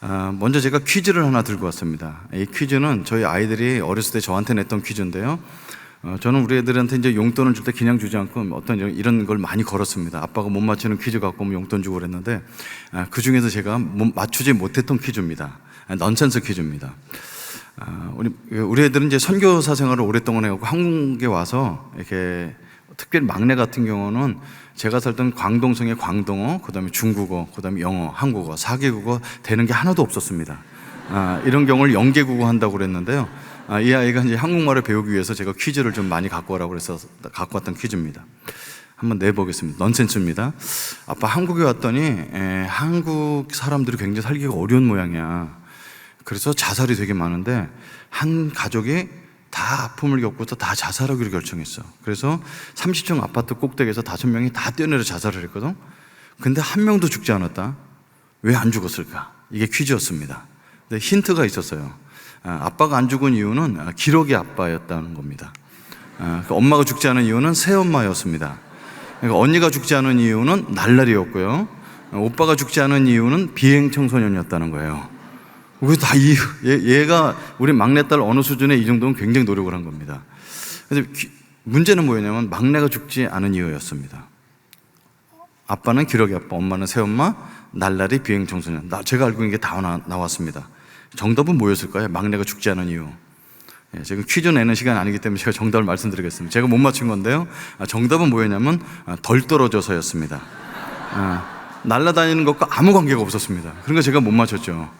먼저 제가 퀴즈를 하나 들고 왔습니다. 이 퀴즈는 저희 아이들이 어렸을 때 저한테 냈던 퀴즈인데요. 저는 우리 애들한테 이제 용돈을 줄 때 그냥 주지 않고 어떤 이런 걸 많이 걸었습니다. 아빠가 못 맞추는 퀴즈 갖고 오면 용돈 주고 그랬는데, 그 중에서 제가 맞추지 못했던 퀴즈입니다. 넌센스 퀴즈입니다. 우리 애들은 이제 선교사 생활을 오랫동안 해갖고 한국에 와서 이렇게 특별히 막내 같은 경우는 제가 살던 광동성의 광동어, 그 다음에 중국어, 그 다음에 영어, 한국어, 4개국어 되는 게 하나도 없었습니다. 이런 경우를 0개국어 한다고 그랬는데요. 이 아이가 이제 한국말을 배우기 위해서 제가 퀴즈를 좀 많이 갖고 오라고 그래서 갖고 왔던 퀴즈입니다. 한번 내보겠습니다. 넌센스입니다. 아빠 한국에 왔더니 한국 사람들이 굉장히 살기가 어려운 모양이야. 그래서 자살이 되게 많은데 한 가족이 다 아픔을 겪고서 다 자살하기로 결정했어. 그래서 30층 아파트 꼭대기에서 5명이 다 뛰어내려 자살을 했거든. 근데 한 명도 죽지 않았다. 왜 안 죽었을까? 이게 퀴즈였습니다. 근데 힌트가 있었어요. 아빠가 안 죽은 이유는 기러기 아빠였다는 겁니다. 엄마가 죽지 않은 이유는 새엄마였습니다. 그러니까 언니가 죽지 않은 이유는 날라리였고요. 오빠가 죽지 않은 이유는 비행 청소년이었다는 거예요. 그게 다 얘가 우리 막내딸 어느 수준에 이 정도면 굉장히 노력을 한 겁니다. 그래서 문제는 뭐였냐면 막내가 죽지 않은 이유였습니다. 아빠는 기러기 아빠, 엄마는 새엄마, 날라리 비행 청소년. 제가 알고 있는 게 다 나왔습니다. 정답은 뭐였을까요? 막내가 죽지 않은 이유. 지금 퀴즈 내는 시간이 아니기 때문에 제가 정답을 말씀드리겠습니다. 제가 못 맞춘 건데요. 정답은 뭐였냐면 덜 떨어져서였습니다. 날아다니는 것과 아무 관계가 없었습니다. 그러니까 제가 못 맞췄죠.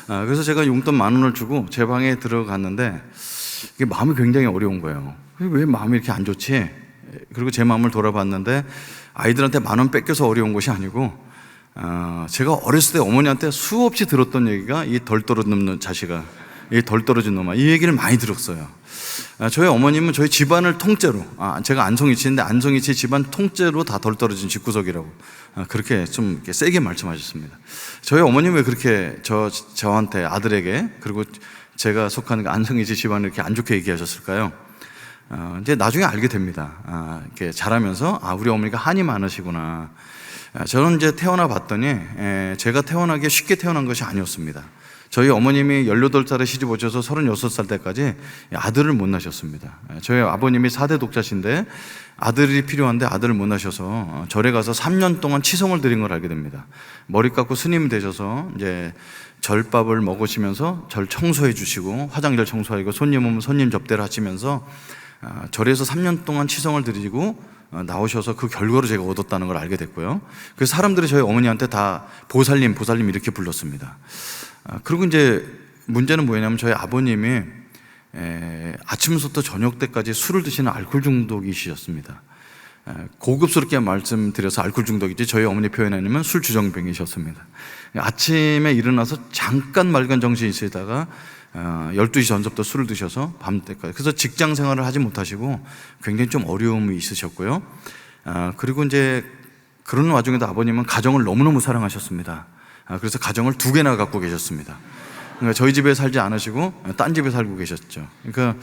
그래서 제가 용돈 10,000원을 주고 제 방에 들어갔는데 이게 마음이 굉장히 어려운 거예요. 왜 마음이 이렇게 안 좋지? 그리고 제 마음을 돌아봤는데 아이들한테 10,000원 뺏겨서 어려운 것이 아니고 제가 어렸을 때 어머니한테 수없이 들었던 얘기가 이 덜 떨어지는 자식아, 이 덜 떨어진 놈아, 이 얘기를 많이 들었어요. 저희 어머님은 저희 집안을 통째로, 제가 안성이치인데 안성이치 집안 통째로 다 덜 떨어진 집구석이라고 그렇게 좀 이렇게 세게 말씀하셨습니다. 저희 어머님은 왜 그렇게 저한테 아들에게, 그리고 제가 속하는 안성이치 집안을 이렇게 안 좋게 얘기하셨을까요? 이제 나중에 알게 됩니다. 이렇게 자라면서 우리 어머니가 한이 많으시구나. 저는 이제 태어나 봤더니 제가 태어나기 쉽게 태어난 것이 아니었습니다. 저희 어머님이 18살에 시집 오셔서 36살 때까지 아들을 못 낳으셨습니다. 저희 아버님이 4대 독자신데 아들이 필요한데 아들을 못 낳으셔서 절에 가서 3년 동안 치성을 드린 걸 알게 됩니다. 머리 깎고 스님 되셔서 이제 절밥을 먹으시면서 절 청소해 주시고 화장실 청소하고 손님 오면 손님 접대를 하시면서 절에서 3년 동안 치성을 드리고 나오셔서 그 결과로 제가 얻었다는 걸 알게 됐고요. 그래서 사람들이 저희 어머니한테 다 보살님 이렇게 불렀습니다. 그리고 이제 문제는 뭐냐면 저희 아버님이 아침부터 저녁 때까지 술을 드시는 알코올 중독이셨습니다. 고급스럽게 말씀드려서 알코올 중독이지 저희 어머니 표현하면 술 주정뱅이셨습니다. 아침에 일어나서 잠깐 맑은 정신이 있으다가 12시 전서부터 술을 드셔서 밤 때까지, 그래서 직장 생활을 하지 못하시고 굉장히 좀 어려움이 있으셨고요. 그리고 이제 그런 와중에도 아버님은 가정을 너무너무 사랑하셨습니다. 그래서 가정을 2개나 갖고 계셨습니다. 그러니까 저희 집에 살지 않으시고 딴 집에 살고 계셨죠. 그러니까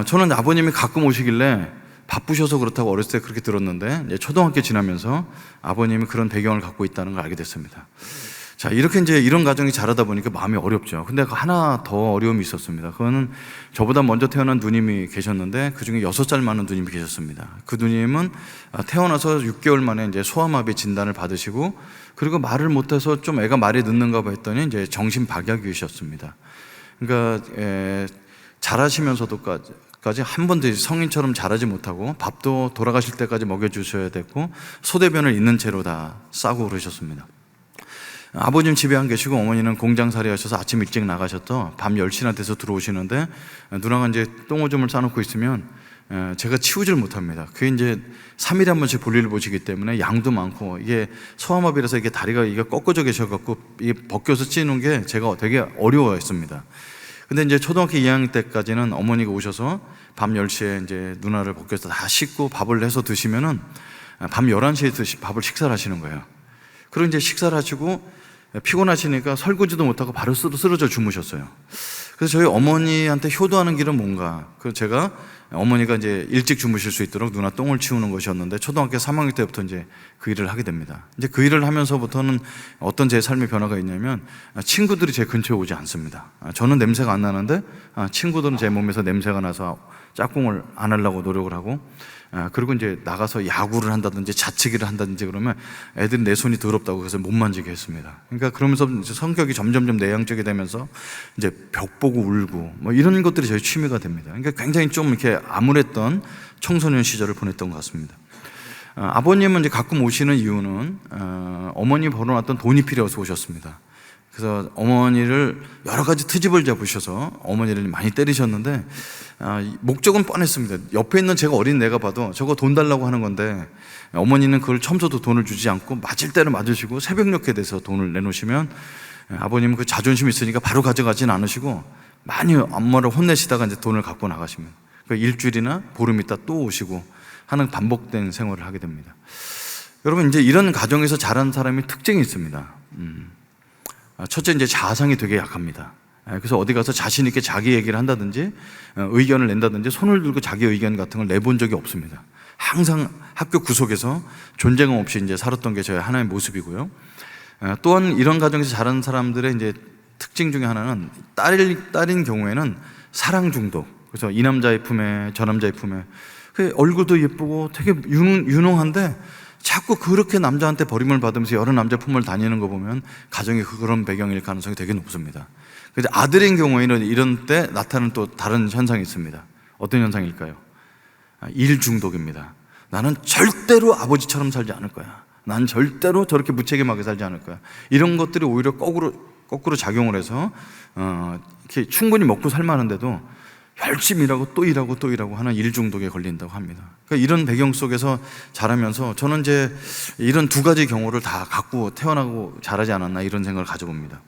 저는 아버님이 가끔 오시길래 바쁘셔서 그렇다고 어렸을 때 그렇게 들었는데 이제 초등학교 지나면서 아버님이 그런 배경을 갖고 있다는 걸 알게 됐습니다. 자, 이렇게 이제 이런 가정이 자라다 보니까 마음이 어렵죠. 근데 하나 더 어려움이 있었습니다. 그거는 저보다 먼저 태어난 누님이 계셨는데 그 중에 6살 많은 누님이 계셨습니다. 그 누님은 태어나서 6개월 만에 이제 소아마비 진단을 받으시고, 그리고 말을 못해서 좀 애가 말이 늦는가 봐 했더니 이제 정신박약이셨습니다. 그러니까 자라시면서도까지 한 번도 성인처럼 자라지 못하고 밥도 돌아가실 때까지 먹여주셔야 됐고 소대변을 있는 채로 다 싸고 그러셨습니다. 아버님 집에 안 계시고 어머니는 공장살이 하셔서 아침 일찍 나가셔서 밤 10시나 돼서 들어오시는데 누나가 이제 똥오줌을 싸놓고 있으면 제가 치우질 못합니다. 그게 이제 3일에 한 번씩 볼일을 보시기 때문에 양도 많고, 이게 소아마비라서 이게 다리가 이게 꺾어져 계셔갖고 이게 벗겨서 찌는 게 제가 되게 어려워했습니다. 근데 이제 초등학교 2학년 때까지는 어머니가 오셔서 밤 10시에 이제 누나를 벗겨서 다 씻고 밥을 해서 드시면은 밤 11시에 밥을 식사를 하시는 거예요. 그리고 이제 식사를 하시고 피곤하시니까 설거지도 못하고 바로 쓰러져 주무셨어요. 그래서 저희 어머니한테 효도하는 길은 뭔가, 그래서 제가 어머니가 이제 일찍 주무실 수 있도록 누나 똥을 치우는 것이었는데 초등학교 3학년 때부터 이제 그 일을 하게 됩니다. 이제 그 일을 하면서부터는 어떤 제 삶의 변화가 있냐면 친구들이 제 근처에 오지 않습니다. 저는 냄새가 안 나는데 친구들은 제 몸에서 냄새가 나서 짝꿍을 안 하려고 노력을 하고, 그리고 이제 나가서 야구를 한다든지 자치기를 한다든지 그러면 애들이 내 손이 더럽다고 해서 못 만지게 했습니다. 그러니까 그러면서 이제 성격이 점점점 내향적이 되면서 이제 벽 보고 울고 뭐 이런 것들이 저희 취미가 됩니다. 그러니까 굉장히 좀 이렇게 암울했던 청소년 시절을 보냈던 것 같습니다. 아버님은 이제 가끔 오시는 이유는 어머니 벌어놨던 돈이 필요해서 오셨습니다. 그래서 어머니를 여러 가지 트집을 잡으셔서 어머니를 많이 때리셨는데, 목적은 뻔했습니다. 옆에 있는 제가 어린 내가 봐도 저거 돈 달라고 하는 건데, 어머니는 그걸 처음부터 돈을 주지 않고 맞을 때는 맞으시고 새벽녘에 대해서 돈을 내놓으시면 아버님은 그 자존심이 있으니까 바로 가져가진 않으시고 많이 엄마를 혼내시다가 이제 돈을 갖고 나가시면 그 일주일이나 보름 있다 또 오시고 하는 반복된 생활을 하게 됩니다. 여러분, 이제 이런 가정에서 자란 사람이 특징이 있습니다. 첫째, 이제 자아상이 되게 약합니다. 그래서 어디 가서 자신 있게 자기 얘기를 한다든지 의견을 낸다든지 손을 들고 자기 의견 같은 걸 내본 적이 없습니다. 항상 학교 구석에서 존재감 없이 이제 살았던 게 저의 하나의 모습이고요. 또한 이런 가정에서 자란 사람들의 이제 특징 중에 하나는 딸인 경우에는 사랑 중독. 그래서 이 남자의 품에 저 남자의 품에 얼굴도 예쁘고 되게 유능한데 자꾸 그렇게 남자한테 버림을 받으면서 여러 남자 품을 다니는 거 보면 가정이 그런 배경일 가능성이 되게 높습니다. 그래서 아들인 경우에는 이런 때 나타나는 또 다른 현상이 있습니다. 어떤 현상일까요? 일 중독입니다. 나는 절대로 아버지처럼 살지 않을 거야. 난 절대로 저렇게 무책임하게 살지 않을 거야. 이런 것들이 오히려 거꾸로 작용을 해서 이렇게 충분히 먹고 살만한데도 열심히 일하고 또 일하고 또 일하고 하는 일 중독에 걸린다고 합니다. 그러니까 이런 배경 속에서 자라면서 저는 이제 이런 두 가지 경우를 다 갖고 태어나고 자라지 않았나 이런 생각을 가져봅니다.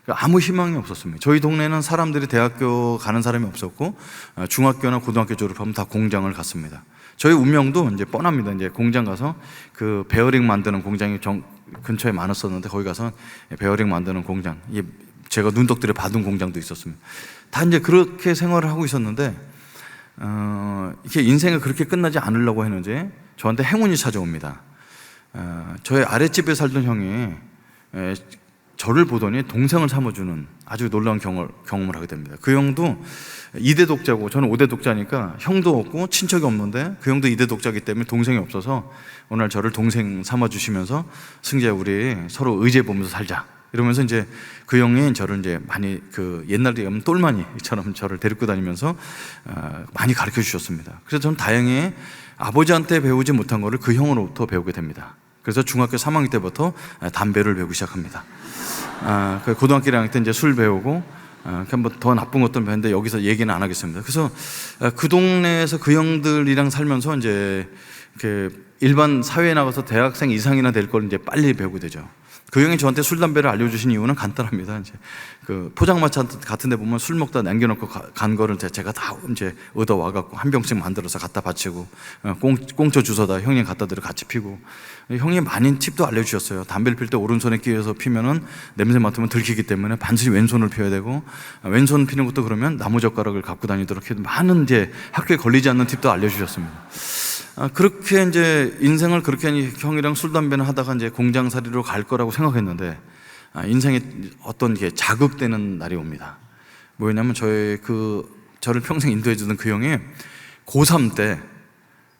그러니까 아무 희망이 없었습니다. 저희 동네는 사람들이 대학교 가는 사람이 없었고 중학교나 고등학교 졸업하면 다 공장을 갔습니다. 저희 운명도 이제 뻔합니다. 이제 공장 가서 그 베어링 만드는 공장이 근처에 많았었는데 거기 가서 베어링 만드는 공장, 제가 눈독들에 받은 공장도 있었습니다. 다 이제 그렇게 생활을 하고 있었는데 이렇게 인생이 그렇게 끝나지 않으려고 했는지 저한테 행운이 찾아옵니다. 저의 아랫집에 살던 형이 저를 보더니 동생을 삼아주는 아주 놀라운 경험을 하게 됩니다. 그 형도 2대 독자고 저는 5대 독자니까 형도 없고 친척이 없는데 그 형도 2대 독자이기 때문에 동생이 없어서 오늘 저를 동생 삼아주시면서 승재야 우리 서로 의지해 보면서 살자 이러면서 이제 그 형이 저를 이제 많이 그 옛날에 똘마니처럼 저를 데리고 다니면서 많이 가르쳐 주셨습니다. 그래서 저는 다행히 아버지한테 배우지 못한 거를 그 형으로부터 배우게 됩니다. 그래서 중학교 3학년 때부터 담배를 배우기 시작합니다. 고등학교 1학년 때 이제 술 배우고 뭐 더 나쁜 것도 배웠는데 여기서 얘기는 안 하겠습니다. 그래서 그 동네에서 그 형들이랑 살면서 이제 일반 사회에 나가서 대학생 이상이나 될 걸 이제 빨리 배우게 되죠. 그 형이 저한테 술, 담배를 알려주신 이유는 간단합니다. 이제 그 포장마차 같은 데 보면 술 먹다 남겨놓고 간 거를 제가 다 이제 얻어와갖고 한 병씩 만들어서 갖다 바치고, 꽁초 주워다 형님 갖다 드려 같이 피고, 형이 많이 팁도 알려주셨어요. 담배를 필 때 오른손에 끼워서 피면은 냄새 맡으면 들키기 때문에 반드시 왼손을 피워야 되고, 왼손 피는 것도 그러면 나무젓가락을 갖고 다니도록 해도 많은 이제 학교에 걸리지 않는 팁도 알려주셨습니다. 그렇게 이제 인생을 그렇게 형이랑 술, 담배는 하다가 이제 공장살이로 갈 거라고 생각했는데, 인생에 어떤 게 자극되는 날이 옵니다. 뭐였냐면 저를 평생 인도해주던 그 형이 고3 때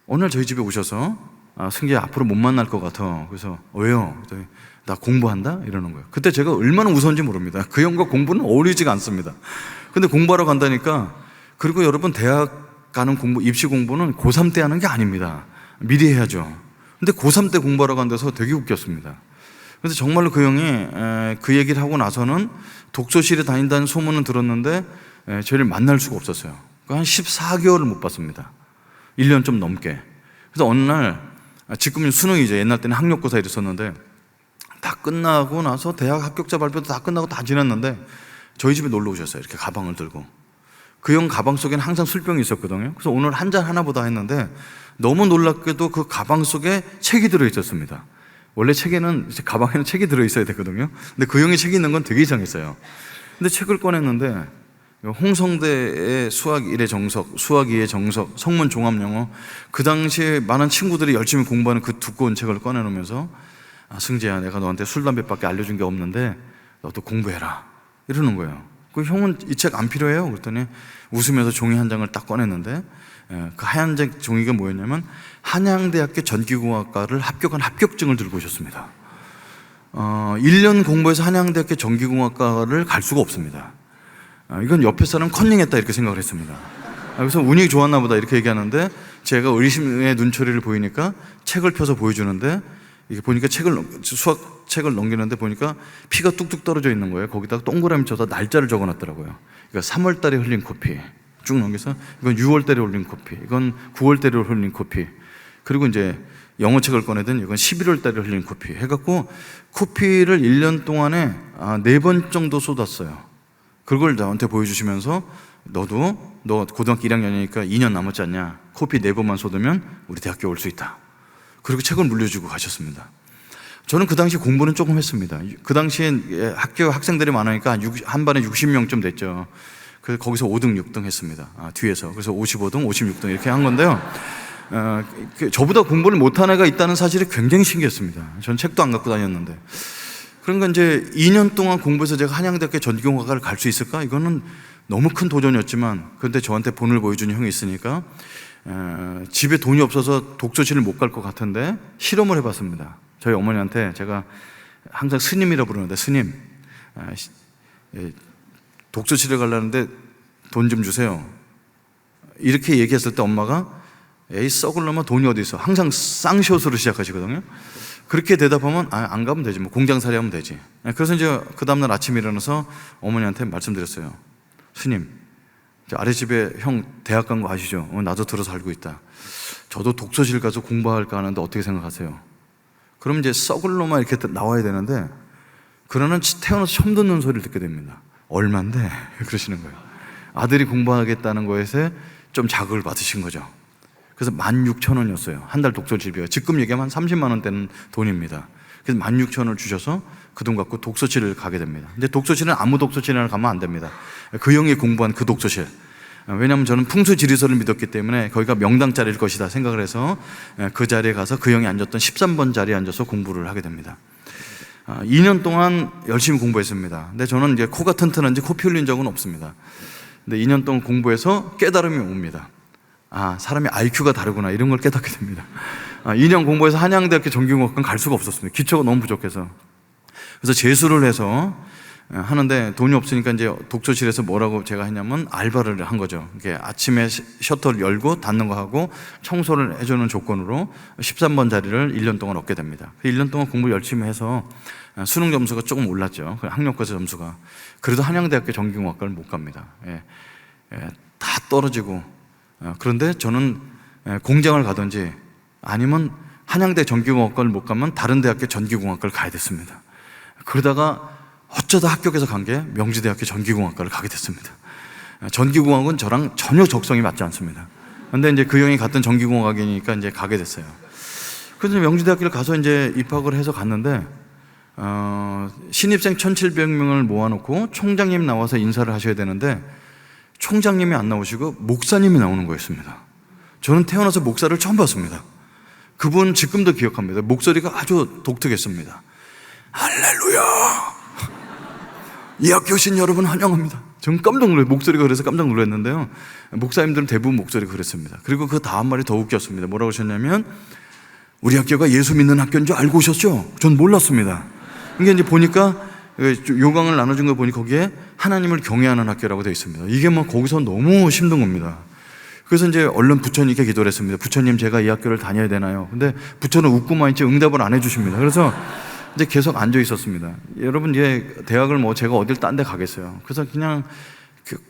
어느 날 저희 집에 오셔서 승기야 앞으로 못 만날 것 같아. 그래서 왜요? 그랬더니 나 공부한다? 이러는 거예요. 그때 제가 얼마나 무서운지 모릅니다. 그 형과 공부는 어울리지가 않습니다. 근데 공부하러 간다니까. 그리고 여러분 대학 가는 공부, 입시 공부는 고3 때 하는 게 아닙니다. 미리 해야죠. 근데 고3 때 공부하러 간 데서 되게 웃겼습니다. 그래서 정말로 그 형이 그 얘기를 하고 나서는 독서실에 다닌다는 소문은 들었는데 저를 만날 수가 없었어요. 한 14개월을 못 봤습니다. 1년 좀 넘게. 그래서 어느 날 지금은 수능이죠. 옛날 때는 학력고사 이랬었는데 다 끝나고 나서 대학 합격자 발표도 다 끝나고 다 지났는데 저희 집에 놀러 오셨어요. 이렇게 가방을 들고. 그 형 가방 속에는 항상 술병이 있었거든요. 그래서 오늘 한 잔 하나 보다 했는데 너무 놀랍게도 그 가방 속에 책이 들어있었습니다. 원래 책에는, 가방에는 책이 들어있어야 되거든요. 근데 그 형이 책이 있는 건 되게 이상했어요. 근데 책을 꺼냈는데 홍성대의 수학 1의 정석, 수학 2의 정석, 성문 종합영어, 그 당시에 많은 친구들이 열심히 공부하는 그 두꺼운 책을 꺼내놓으면서 승재야, 내가 너한테 술, 담배밖에 알려준 게 없는데 너도 공부해라 이러는 거예요. 그 형은 이 책 안 필요해요? 그랬더니 웃으면서 종이 한 장을 딱 꺼냈는데 그 하얀 종이가 뭐였냐면 한양대학교 전기공학과를 합격한 합격증을 들고 오셨습니다. 1년 공부해서 한양대학교 전기공학과를 갈 수가 없습니다. 이건 옆에 사람 컨닝했다 이렇게 생각을 했습니다. 그래서 운이 좋았나 보다 이렇게 얘기하는데 제가 의심의 눈초리를 보이니까 책을 펴서 보여주는데 이게 보니까 수학 책을 넘기는데 보니까 피가 뚝뚝 떨어져 있는 거예요. 거기다가 동그라미 쳐서 날짜를 적어놨더라고요. 그러니까 3월 달에 흘린 코피 쭉 넘겨서 이건 6월 달에 흘린 코피, 이건 9월 달에 흘린 코피, 그리고 이제 영어 책을 꺼내든 이건 11월 달에 흘린 코피 해갖고 코피를 1년 동안에 4번 정도 쏟았어요. 그걸 저한테 보여주시면서 너 고등학교 1학년이니까 2년 남았지 않냐, 코피 4번만 쏟으면 우리 대학교 올 수 있다. 그리고 책을 물려주고 가셨습니다. 저는 그 당시 공부는 조금 했습니다. 그 당시에 학교 학생들이 많으니까 한 반에 60명쯤 됐죠. 그래서 거기서 5등, 6등 했습니다. 뒤에서. 그래서 55등, 56등 이렇게 한 건데요. 저보다 공부를 못한 애가 있다는 사실이 굉장히 신기했습니다. 전 책도 안 갖고 다녔는데. 그러니까 이제 2년 동안 공부해서 제가 한양대학교 전기공학과를 갈 수 있을까? 이거는 너무 큰 도전이었지만, 그런데 저한테 본을 보여주는 형이 있으니까 집에 돈이 없어서 독서실을 못 갈 것 같은데 실험을 해봤습니다. 저희 어머니한테 제가 항상 스님이라 부르는데, 스님, 독서실에 가려는데 돈 좀 주세요. 이렇게 얘기했을 때 엄마가 에이 썩을 놈아 돈이 어디 있어. 항상 쌍시옷으로 시작하시거든요. 그렇게 대답하면 안 가면 되지, 뭐 공장살이 하면 되지. 그래서 이제 그 다음날 아침에 일어나서 어머니한테 말씀드렸어요. 스님, 아래 집에 형 대학 간 거 아시죠? 나도 들어서 알고 있다. 저도 독서실 가서 공부할까 하는데 어떻게 생각하세요? 그럼 이제 썩을 놈아 이렇게 나와야 되는데, 그러는 태어나서 처음 듣는 소리를 듣게 됩니다. 얼만데? 그러시는 거예요. 아들이 공부하겠다는 거에서 좀 자극을 받으신 거죠. 그래서 16,000원이었어요. 한 달 독서실비가. 지금 얘기하면 한 30만 원 되는 돈입니다. 그래서 16,000원을 주셔서 그 돈 갖고 독서실을 가게 됩니다. 근데 독서실은 아무 독서실이나 가면 안 됩니다. 그 형이 공부한 그 독서실. 왜냐하면 저는 풍수지리설을 믿었기 때문에 거기가 명당 자리일 것이다 생각을 해서 그 자리에 가서 그 형이 앉았던 13번 자리에 앉아서 공부를 하게 됩니다. 2년 동안 열심히 공부했습니다. 근데 저는 이제 코가 튼튼한지 코피 흘린 적은 없습니다. 근데 2년 동안 공부해서 깨달음이 옵니다. 사람이 IQ가 다르구나, 이런 걸 깨닫게 됩니다. 2년 공부해서 한양대학교 전기공학과는 갈 수가 없었습니다. 기초가 너무 부족해서. 그래서 재수를 해서 하는데 돈이 없으니까 이제 독서실에서 뭐라고 제가 했냐면 알바를 한 거죠. 이게 아침에 셔터를 열고 닫는 거 하고 청소를 해주는 조건으로 13번 자리를 1년 동안 얻게 됩니다. 1년 동안 공부 열심히 해서 수능 점수가 조금 올랐죠. 학력고사 점수가. 그래도 한양대학교 전기공학과를 못 갑니다. 다 떨어지고. 그런데 저는 공장을 가든지 아니면 한양대 전기공학과를 못 가면 다른 대학교 전기공학과를 가야 됐습니다. 그러다가 어쩌다 합격해서 간 게 명지대학교 전기공학과를 가게 됐습니다. 전기공학은 저랑 전혀 적성이 맞지 않습니다. 근데 이제 그 형이 갔던 전기공학이니까 이제 가게 됐어요. 그래서 명지대학교를 가서 이제 입학을 해서 갔는데, 신입생 1,700명을 모아놓고 총장님 나와서 인사를 하셔야 되는데, 총장님이 안 나오시고 목사님이 나오는 거였습니다. 저는 태어나서 목사를 처음 봤습니다. 그분 지금도 기억합니다. 목소리가 아주 독특했습니다. 할렐루야! 이 학교 오신 여러분 환영합니다. 전 깜짝 놀랐어요. 목소리가 그래서 깜짝 놀랐는데요. 목사님들은 대부분 목소리가 그랬습니다. 그리고 그 다음 말이 더 웃겼습니다. 뭐라고 하셨냐면, 우리 학교가 예수 믿는 학교인 줄 알고 오셨죠? 전 몰랐습니다. 이게 이제 보니까 요강을 나눠준 거 보니 거기에 하나님을 경외하는 학교라고 되어 있습니다. 이게 뭐 거기서 너무 힘든 겁니다. 그래서 이제 얼른 부처님께 기도를 했습니다. 부처님, 제가 이 학교를 다녀야 되나요? 근데 부처는 웃고만 있지 응답을 안 해주십니다. 그래서 이제 계속 앉아 있었습니다. 여러분, 이제 대학을 뭐 제가 어딜 딴 데 가겠어요. 그래서 그냥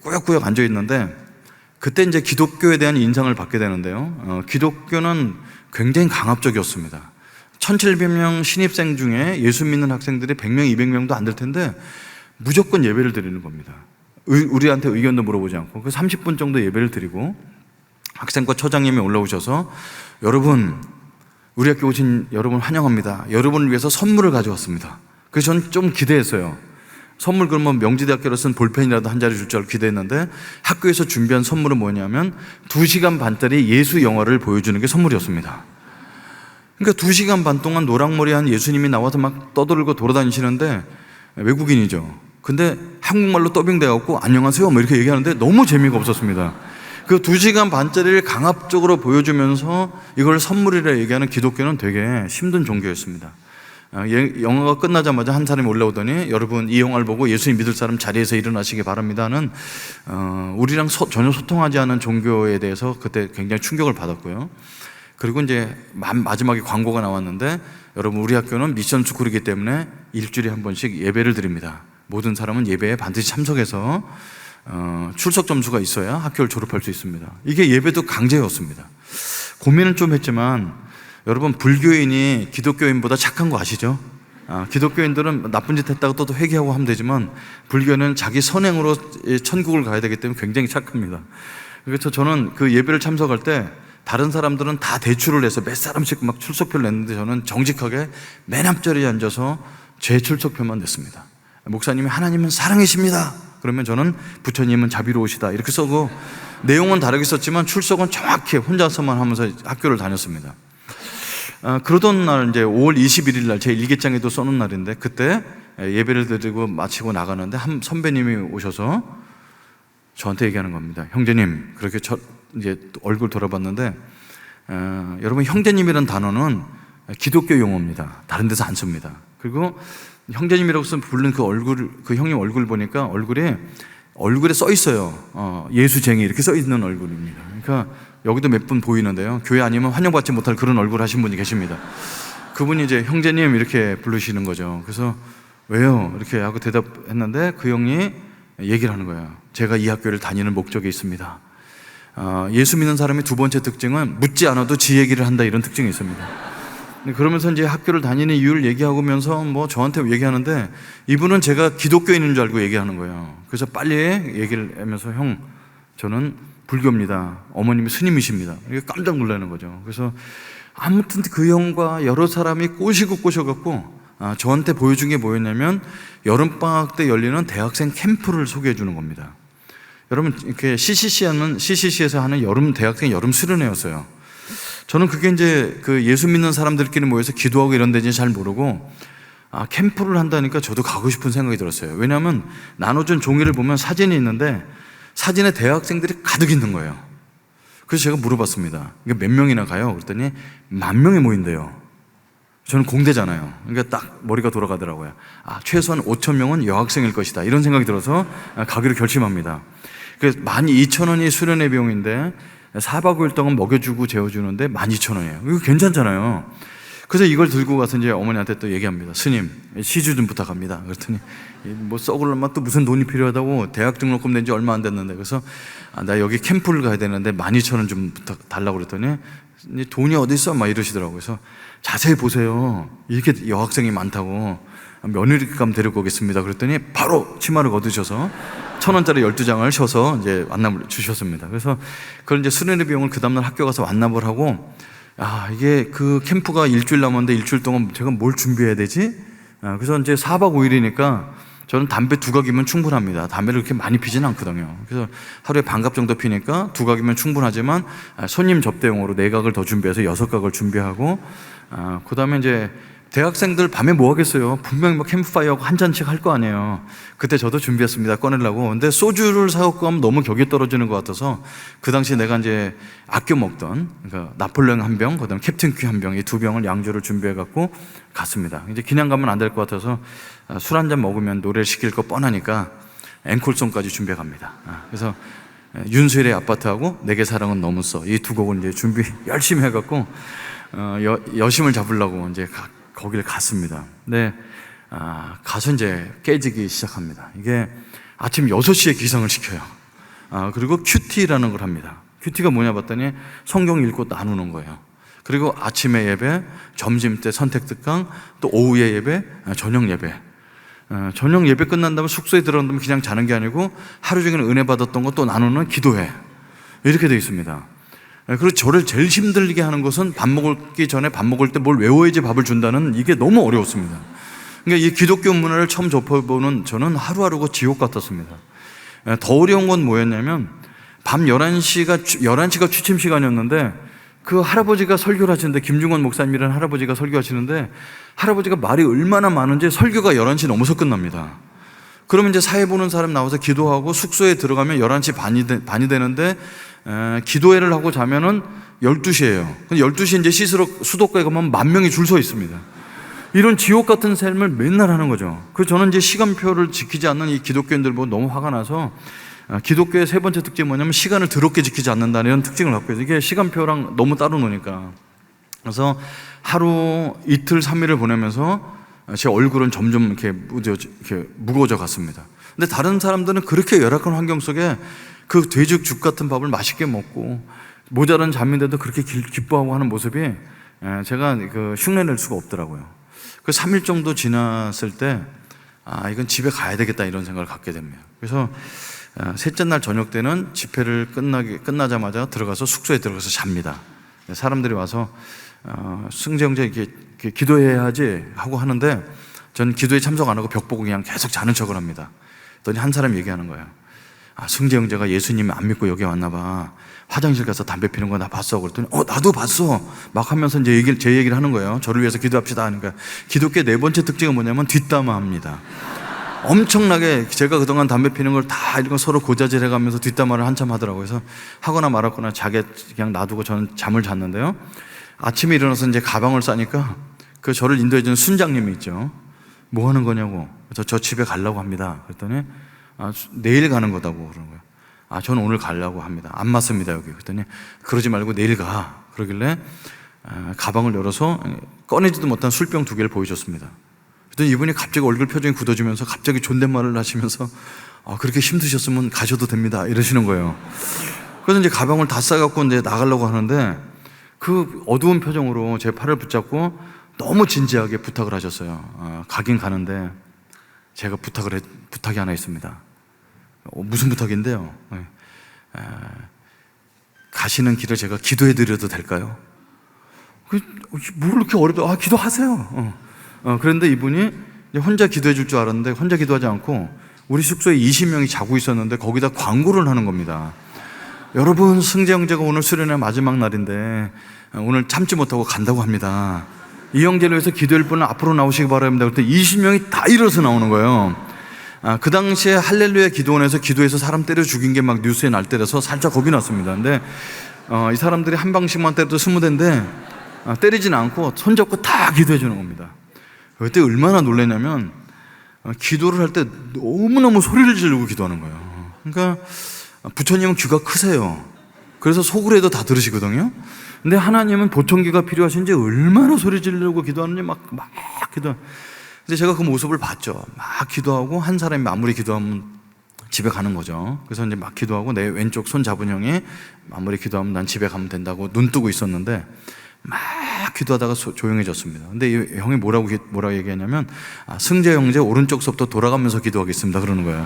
꾸역꾸역 앉아 있는데, 그때 이제 기독교에 대한 인상을 받게 되는데요. 기독교는 굉장히 강압적이었습니다. 1,700명 신입생 중에 예수 믿는 학생들이 100명, 200명도 안 될 텐데 무조건 예배를 드리는 겁니다. 우리한테 의견도 물어보지 않고. 그래서 30분 정도 예배를 드리고 학생과 처장님이 올라오셔서, 여러분, 우리 학교 오신 여러분 환영합니다. 여러분을 위해서 선물을 가져왔습니다. 그래서 저는 좀 기대했어요. 선물 그러면 명지대학교로 쓴 볼펜이라도 한 자리 줄 줄 알고 기대했는데 학교에서 준비한 선물은 뭐냐면 2시간 반짜리 예수 영화를 보여주는 게 선물이었습니다. 그러니까 2시간 반 동안 노랑머리한 예수님이 나와서 막 떠들고 돌아다니시는데 외국인이죠. 근데 한국말로 더빙돼갖고 안녕하세요 뭐 이렇게 얘기하는데 너무 재미가 없었습니다. 그 2시간 반짜리를 강압적으로 보여주면서 이걸 선물이라 얘기하는 기독교는 되게 힘든 종교였습니다. 영화가 끝나자마자 한 사람이 올라오더니 여러분 이 영화를 보고 예수님 믿을 사람 자리에서 일어나시기 바랍니다는 우리랑 전혀 소통하지 않은 종교에 대해서 그때 굉장히 충격을 받았고요. 그리고 이제 마지막에 광고가 나왔는데 여러분 우리 학교는 미션 스쿨이기 때문에 일주일에 한 번씩 예배를 드립니다. 모든 사람은 예배에 반드시 참석해서 출석 점수가 있어야 학교를 졸업할 수 있습니다. 이게 예배도 강제였습니다. 고민은 좀 했지만 여러분 불교인이 기독교인보다 착한 거 아시죠? 기독교인들은 나쁜 짓 했다고 또 회개하고 하면 되지만 불교는 자기 선행으로 천국을 가야 되기 때문에 굉장히 착합니다. 그래서 저는 그 예배를 참석할 때 다른 사람들은 다 대출을 해서 몇 사람씩 막 출석표를 냈는데 저는 정직하게 맨 앞자리에 앉아서 제 출석표만 냈습니다. 목사님이 하나님은 사랑이십니다. 그러면 저는 부처님은 자비로우시다 이렇게 써고 내용은 다르게 썼지만 출석은 정확히 혼자서만 하면서 학교를 다녔습니다. 그러던 날 이제 5월 21일 날 제 일기장에도 써놓은 날인데 그때 예배를 드리고 마치고 나가는데 한 선배님이 오셔서 저한테 얘기하는 겁니다. 형제님, 그렇게 이제 얼굴 돌아봤는데 여러분 형제님이라는 단어는 기독교 용어입니다. 다른 데서 안 씁니다. 그리고 형제님이라고 부른 그 형님 얼굴 보니까 얼굴에 써 있어요. 예수쟁이 이렇게 써 있는 얼굴입니다. 그러니까 여기도 몇 분 보이는데요. 교회 아니면 환영받지 못할 그런 얼굴 하신 분이 계십니다. 그분이 이제 형제님 이렇게 부르시는 거죠. 그래서 왜요? 이렇게 하고 대답했는데 그 형이 얘기를 하는 거예요. 제가 이 학교를 다니는 목적이 있습니다. 예수 믿는 사람의 두 번째 특징은 묻지 않아도 지 얘기를 한다 이런 특징이 있습니다. 그러면서 이제 학교를 다니는 이유를 얘기하면서 뭐 저한테 얘기하는데 이분은 제가 기독교인인 줄 알고 얘기하는 거예요. 그래서 빨리 얘기를 하면서 형, 저는 불교입니다. 어머님이 스님이십니다. 이게 깜짝 놀라는 거죠. 그래서 아무튼 그 형과 여러 사람이 꼬셔갖고 저한테 보여준 게 뭐였냐면 여름방학 때 열리는 대학생 캠프를 소개해 주는 겁니다. 여러분 이렇게 CCC에서 하는 대학생 여름 수련회였어요. 저는 그게 이제 그 예수 믿는 사람들끼리 모여서 기도하고 이런 데인지 잘 모르고 캠프를 한다니까 저도 가고 싶은 생각이 들었어요. 왜냐하면 나눠준 종이를 보면 사진이 있는데 사진에 대학생들이 가득 있는 거예요. 그래서 제가 물어봤습니다. 이게 몇 명이나 가요? 그랬더니 10,000명이 모인대요. 저는 공대잖아요. 그러니까 딱 머리가 돌아가더라고요. 최소한 5,000명은 여학생일 것이다 이런 생각이 들어서 가기로 결심합니다. 그래서 12,000원이 수련회 비용인데 4박 5일 동안 먹여주고 재워주는데 12,000원이에요. 이거 괜찮잖아요. 그래서 이걸 들고 가서 이제 어머니한테 또 얘기합니다. 스님, 시주 좀 부탁합니다. 그랬더니 뭐 썩을 놈아 또 무슨 돈이 필요하다고 대학 등록금 낸 지 얼마 안 됐는데 그래서 나 여기 캠프를 가야 되는데 12,000원 좀 달라고 그랬더니 돈이 어디 있어? 막 이러시더라고요. 그래서 자세히 보세요. 이렇게 여학생이 많다고 며느리감 데리고 오겠습니다. 그랬더니 바로 치마를 거두셔서 1,000원짜리 12장을 셔서 이제 완납을 주셨습니다. 그래서 그걸 이제 수련회 비용을 그 다음날 학교 가서 완납을 하고 이게 그 캠프가 일주일 남았는데 일주일 동안 제가 뭘 준비해야 되지? 그래서 이제 4박 5일이니까 저는 담배 2각이면 충분합니다. 담배를 그렇게 많이 피지는 않거든요. 그래서 하루에 반갑 정도 피니까 2각이면 충분하지만 손님 접대용으로 4각을 더 준비해서 6각을 준비하고 그 다음에 이제 대학생들 밤에 뭐 하겠어요? 분명히 막 캠프파이어하고 한 잔씩 할 거 아니에요. 그때 저도 준비했습니다. 꺼내려고. 근데 소주를 사갖고 가면 너무 격이 떨어지는 것 같아서 그 당시 내가 이제 아껴 먹던 그러니까 나폴레옹 한 병, 그다음에 캡틴 큐 한 병, 이 2병을 양주를 준비해갖고 갔습니다. 이제 그냥 가면 안 될 것 같아서 술 한 잔 먹으면 노래를 시킬 거 뻔하니까 앵콜송까지 준비해 갑니다. 그래서 윤수일의 아파트하고 내게 사랑은 너무 써 이 2곡을 이제 준비 열심히 해갖고 여심을 잡으려고 이제 거기를 갔습니다. 근데 가서 이제 깨지기 시작합니다. 이게 아침 6시에 기상을 시켜요. 그리고 큐티라는 걸 합니다. 큐티가 뭐냐 봤더니 성경 읽고 나누는 거예요. 그리고 아침에 예배, 점심 때 선택 특강, 또 오후에 예배, 저녁 예배. 저녁 예배 끝난 다음에 숙소에 들어간다면 그냥 자는 게 아니고 하루 종일 은혜 받았던 거 또 나누는 기도회. 이렇게 되어 있습니다. 그리고 저를 제일 힘들게 하는 것은 밥 먹기 전에 밥 먹을 때 뭘 외워야지 밥을 준다는 이게 너무 어려웠습니다. 그러니까 이 기독교 문화를 처음 접해보는 저는 하루하루가 지옥 같았습니다. 더 어려운 건 뭐였냐면 밤 11시가 취침 시간이었는데 그 할아버지가 설교를 하시는데, 김중원 목사님이라는 할아버지가 설교하시는데, 할아버지가 말이 얼마나 많은지 설교가 11시 넘어서 끝납니다. 그러면 이제 사회 보는 사람 나와서 기도하고 숙소에 들어가면 11시 반이 되는데, 기도회를 하고 자면은 12시예요. 12시에 이제 씻으러 수도가에 가면 10,000명이 줄 서 있습니다. 이런 지옥 같은 삶을 맨날 하는 거죠. 그래서 저는 이제 시간표를 지키지 않는 이 기독교인들 보고 너무 화가 나서, 기독교의 세 번째 특징이 뭐냐면 시간을 더럽게 지키지 않는다는 특징을 갖고 있어요. 이게 시간표랑 너무 따로 노니까. 그래서 하루 이틀 3일을 보내면서 제 얼굴은 점점 이렇게 무거워져 갔습니다. 근데 다른 사람들은 그렇게 열악한 환경 속에 그 돼지죽 같은 밥을 맛있게 먹고 모자란 잠인데도 그렇게 기뻐하고 하는 모습이, 제가 그 흉내낼 수가 없더라고요. 그 3일 정도 지났을 때, 이건 집에 가야 되겠다 이런 생각을 갖게 됩니다. 그래서 셋째 날 저녁 때는 집회를 끝나자마자 들어가서 숙소에 들어가서 잡니다. 사람들이 와서 승재 형제 이렇게 기도해야 하지 하고 하는데, 저는 기도에 참석 안 하고 벽 보고 그냥 계속 자는 척을 합니다. 그랬더니 한 사람이 얘기하는 거예요. 승재 형제가 예수님 안 믿고 여기 왔나 봐. 화장실 가서 담배 피는 거 나 봤어. 그랬더니 나도 봤어 막 하면서 이제 제 얘기를 하는 거예요. 저를 위해서 기도합시다 하니까. 기독교의 네 번째 특징은 뭐냐면 뒷담화합니다. 엄청나게 제가 그동안 담배 피는 걸 다 이런 거 서로 고자질해 가면서 뒷담화를 한참 하더라고요. 그래서 하거나 말았거나 그냥 놔두고 저는 잠을 잤는데요. 아침에 일어나서 이제 가방을 싸니까 그 저를 인도해 주는 순장님이 있죠. 뭐 하는 거냐고. 그래서 저 집에 가려고 합니다. 그랬더니 내일 가는 거다고 그러는 거예요. 저는 오늘 가려고 합니다. 안 맞습니다 여기. 그랬더니 그러지 말고 내일 가. 그러길래 가방을 열어서 꺼내지도 못한 술병 2개를 보여줬습니다. 그랬더니 이분이 갑자기 얼굴 표정이 굳어지면서 갑자기 존댓말을 하시면서 그렇게 힘드셨으면 가셔도 됩니다 이러시는 거예요. 그래서 이제 가방을 다 싸갖고 이제 나가려고 하는데, 그 어두운 표정으로 제 팔을 붙잡고 너무 진지하게 부탁을 하셨어요. 가긴 가는데 제가 부탁이 하나 있습니다. 무슨 부탁인데요? 가시는 길을 제가 기도해 드려도 될까요? 뭘 이렇게 어렵다. 기도하세요. 그런데 이분이 혼자 기도해 줄 줄 알았는데 혼자 기도하지 않고 우리 숙소에 20명이 자고 있었는데 거기다 광고를 하는 겁니다. 여러분, 승재 형제가 오늘 수련회 마지막 날인데 오늘 참지 못하고 간다고 합니다. 이 형제를 위해서 기도할 분은 앞으로 나오시기 바랍니다. 그랬더니 20명이 다 일어서 나오는 거예요. 그 당시에 할렐루야 기도원에서 기도해서 사람 때려 죽인 게 막 뉴스에 날 때라서 살짝 겁이 났습니다. 근데 이 사람들이 한 방씩만 때려도 20대인데 때리진 않고 손잡고 다 기도해 주는 겁니다. 그때 얼마나 놀랐냐면 기도를 할 때 너무너무 소리를 지르고 기도하는 거예요. 그러니까 부처님은 귀가 크세요. 그래서 속으로 해도 다 들으시거든요. 근데 하나님은 보청기가 필요하신지 얼마나 소리 지르고 기도하는지 막 기도. 근데 제가 그 모습을 봤죠. 막 기도하고 한 사람이 마무리 기도하면 집에 가는 거죠. 그래서 이제 막 기도하고 내 왼쪽 손 잡은 형이 마무리 기도하면 난 집에 가면 된다고 눈 뜨고 있었는데 막 기도하다가 조용해졌습니다. 근데 이 형이 뭐라고 얘기하냐면 승재 형제 오른쪽서부터 돌아가면서 기도하겠습니다 그러는 거예요.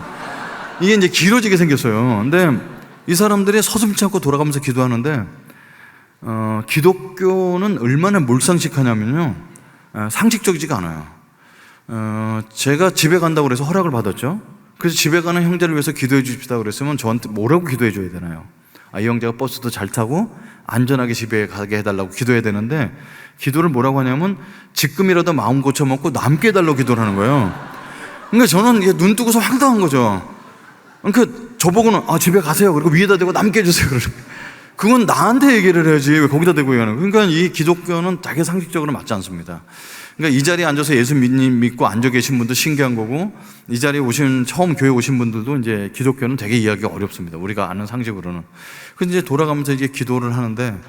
이게 이제 길어지게 생겼어요. 근데 이 사람들이 서슴지 않고 돌아가면서 기도하는데 기독교는 얼마나 몰상식하냐면요, 상식적이지가 않아요. 제가 집에 간다고 그래서 허락을 받았죠. 그래서 집에 가는 형제를 위해서 기도해 주십시다 그랬으면 저한테 뭐라고 기도해 줘야 되나요? 이 형제가 버스도 잘 타고 안전하게 집에 가게 해달라고 기도해야 되는데, 기도를 뭐라고 하냐면 지금이라도 마음 고쳐먹고 남게 해달라고 기도를 하는 거예요. 그러니까 저는 이게 눈 뜨고서 황당한 거죠. 그러니까 저보고는 집에 가세요 그리고 위에다 대고 남게 해주세요 그러는 거예요. 그건 나한테 얘기를 해야지 왜 거기다 대고 얘기하는 거예요. 그러니까 이 기독교는 되게 상식적으로 맞지 않습니다. 그러니까 이 자리에 앉아서 예수 믿고 앉아 계신 분도 신기한 거고, 이 자리에 처음 교회 오신 분들도 이제 기독교는 되게 이해하기가 어렵습니다. 우리가 아는 상식으로는. 그래서 이제 돌아가면서 이제 기도를 하는데,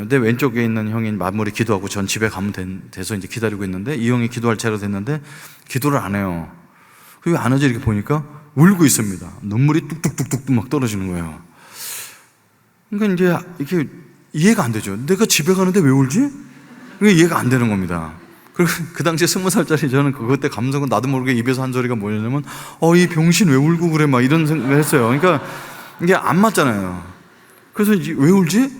내 왼쪽에 있는 형이 마무리 기도하고 전 집에 가면 돼서 이제 기다리고 있는데, 이 형이 기도할 차례가 됐는데 기도를 안 해요. 그리고 안 하지 이렇게 보니까 울고 있습니다. 눈물이 뚝뚝뚝뚝 막 떨어지는 거예요. 그러니까 이제 이렇게 이해가 안 되죠. 내가 집에 가는데 왜 울지? 그게 이해가 안 되는 겁니다. 그리고 그 당시에 20살짜리 저는 그때 감성은 나도 모르게 입에서 한 소리가 뭐냐면 이 병신 왜 울고 그래 막 이런 생각을 했어요. 그러니까 이게 안 맞잖아요. 그래서 이제 왜 울지?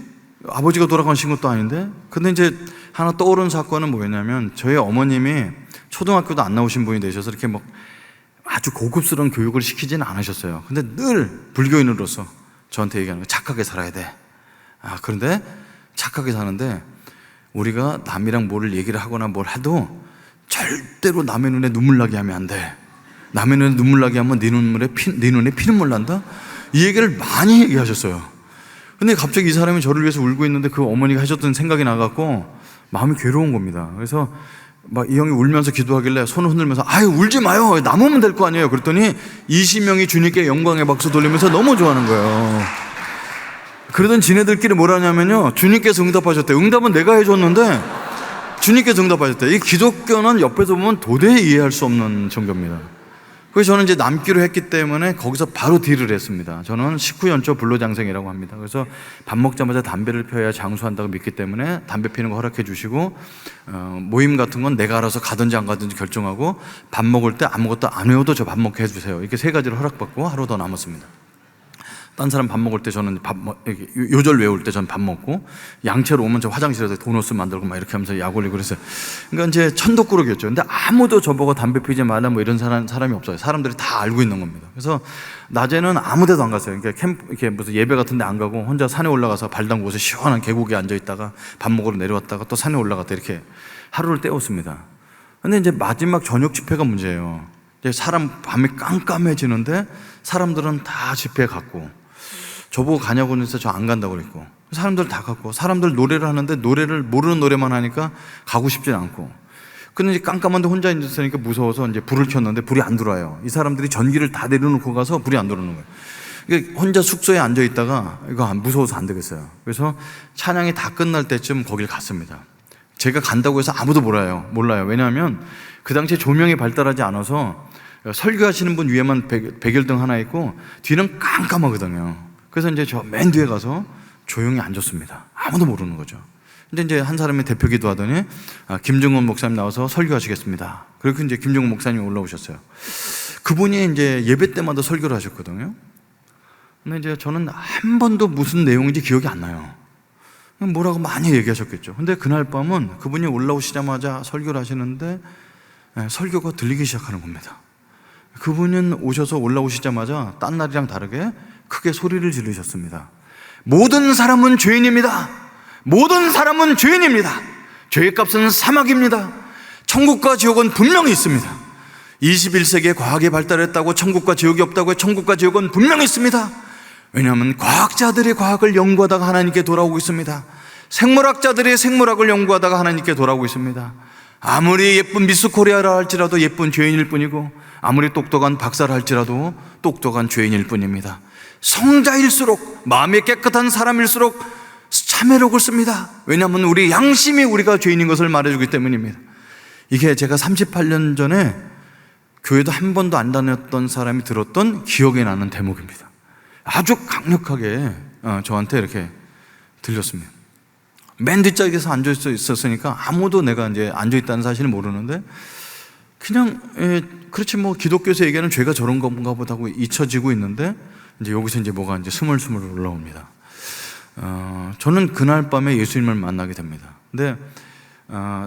아버지가 돌아가신 것도 아닌데. 근데 이제 하나 떠오른 사건은 뭐였냐면, 저희 어머님이 초등학교도 안 나오신 분이 되셔서 이렇게 막 아주 고급스러운 교육을 시키지는 않으셨어요. 근데 늘 불교인으로서 저한테 얘기하는 거예요. 착하게 살아야 돼. 그런데 착하게 사는데 우리가 남이랑 뭘 얘기를 하거나 뭘 해도 절대로 남의 눈에 눈물 나게 하면 안 돼. 남의 눈에 눈물 나게 하면 네 눈에 피눈물 난다? 이 얘기를 많이 얘기하셨어요. 근데 갑자기 이 사람이 저를 위해서 울고 있는데 그 어머니가 하셨던 생각이 나갖고 마음이 괴로운 겁니다. 그래서 막 이 형이 울면서 기도하길래 손을 흔들면서 아유 울지 마요, 남으면 될 거 아니에요. 그랬더니 20명이 주님께 영광의 박수 돌리면서 너무 좋아하는 거예요. 그러던 지네들끼리 뭐라 하냐면요, 주님께서 응답하셨대. 응답은 내가 해줬는데 주님께서 응답하셨대. 이 기독교는 옆에서 보면 도저히 이해할 수 없는 종교입니다. 그래서 저는 이제 남기로 했기 때문에 거기서 바로 딜을 했습니다. 저는 식후연초 불로장생이라고 합니다. 그래서 밥 먹자마자 담배를 펴야 장수한다고 믿기 때문에 담배 피는 거 허락해 주시고, 모임 같은 건 내가 알아서 가든지 안 가든지 결정하고, 밥 먹을 때 아무것도 안 외워도 저 밥 먹게 해주세요. 이렇게 세 가지를 허락받고 하루 더 남았습니다. 딴 사람 밥 먹을 때 저는 요절 외울 때 저는 밥 먹고, 양채로 오면 저 화장실에서 도넛 만들고 막 이렇게 하면서 약 올리고 그랬어요. 그러니까 이제 천덕꾸러기였죠. 근데 아무도 저보고 담배 피지 말라 뭐 이런 사람이 없어요. 사람들이 다 알고 있는 겁니다. 그래서 낮에는 아무 데도 안 갔어요. 그러니까 이렇게 무슨 예배 같은 데 안 가고 혼자 산에 올라가서 발 담그고서 시원한 계곡에 앉아 있다가 밥 먹으러 내려왔다가 또 산에 올라갔다 이렇게 하루를 때웠습니다. 근데 이제 마지막 저녁 집회가 문제예요. 이제 사람 밤이 깜깜해지는데 사람들은 다 집회에 갔고, 저보고 가냐고 해서 저 안 간다고 그랬고, 사람들 다 갔고, 사람들 노래를 하는데 노래를 모르는 노래만 하니까 가고 싶진 않고, 근데 이제 깜깜한데 혼자 있으니까 무서워서 이제 불을 켰는데 불이 안 들어와요. 이 사람들이 전기를 다 내려놓고 가서 불이 안 들어오는 거예요. 그러니까 혼자 숙소에 앉아 있다가 이거 무서워서 안 되겠어요. 그래서 찬양이 다 끝날 때쯤 거길 갔습니다. 제가 간다고 해서 아무도 몰라요. 왜냐하면 그 당시에 조명이 발달하지 않아서 설교하시는 분 위에만 백열등 하나 있고 뒤는 깜깜하거든요. 그래서 이제 저 맨 뒤에 가서 조용히 앉았습니다. 아무도 모르는 거죠. 근데 이제 한 사람이 대표 기도하더니 김정은 목사님 나와서 설교하시겠습니다. 그리고 이제 김정은 목사님이 올라오셨어요. 그분이 이제 예배 때마다 설교를 하셨거든요. 근데 이제 저는 한 번도 무슨 내용인지 기억이 안 나요. 뭐라고 많이 얘기하셨겠죠. 근데 그날 밤은 그분이 올라오시자마자 설교를 하시는데 설교가 들리기 시작하는 겁니다. 그분은 오셔서 올라오시자마자 딴 날이랑 다르게 크게 소리를 지르셨습니다. 모든 사람은 죄인입니다. 모든 사람은 죄인입니다. 죄의 값은 사막입니다. 천국과 지옥은 분명히 있습니다. 21세기에 과학이 발달했다고 천국과 지옥이 없다고 해요. 천국과 지옥은 분명히 있습니다. 왜냐하면 과학자들이 과학을 연구하다가 하나님께 돌아오고 있습니다. 생물학자들이 생물학을 연구하다가 하나님께 돌아오고 있습니다. 아무리 예쁜 미스 코리아라 할지라도 예쁜 죄인일 뿐이고, 아무리 똑똑한 박사라 할지라도 똑똑한 죄인일 뿐입니다. 성자일수록, 마음이 깨끗한 사람일수록 참회록을 씁니다. 왜냐하면 우리 양심이 우리가 죄인인 것을 말해주기 때문입니다. 이게 제가 38년 전에 교회도 한 번도 안 다녔던 사람이 들었던 기억에 나는 대목입니다. 아주 강력하게 저한테 이렇게 들렸습니다. 맨 뒷자리에서 앉아 있었으니까 아무도 내가 이제 앉아 있다는 사실을 모르는데, 그냥 그렇지 뭐 기독교에서 얘기하는 죄가 저런 건가 보다 하고 잊혀지고 있는데, 이제 여기서 이제 뭐가 이제 스물스물 올라옵니다. 저는 그날 밤에 예수님을 만나게 됩니다. 근데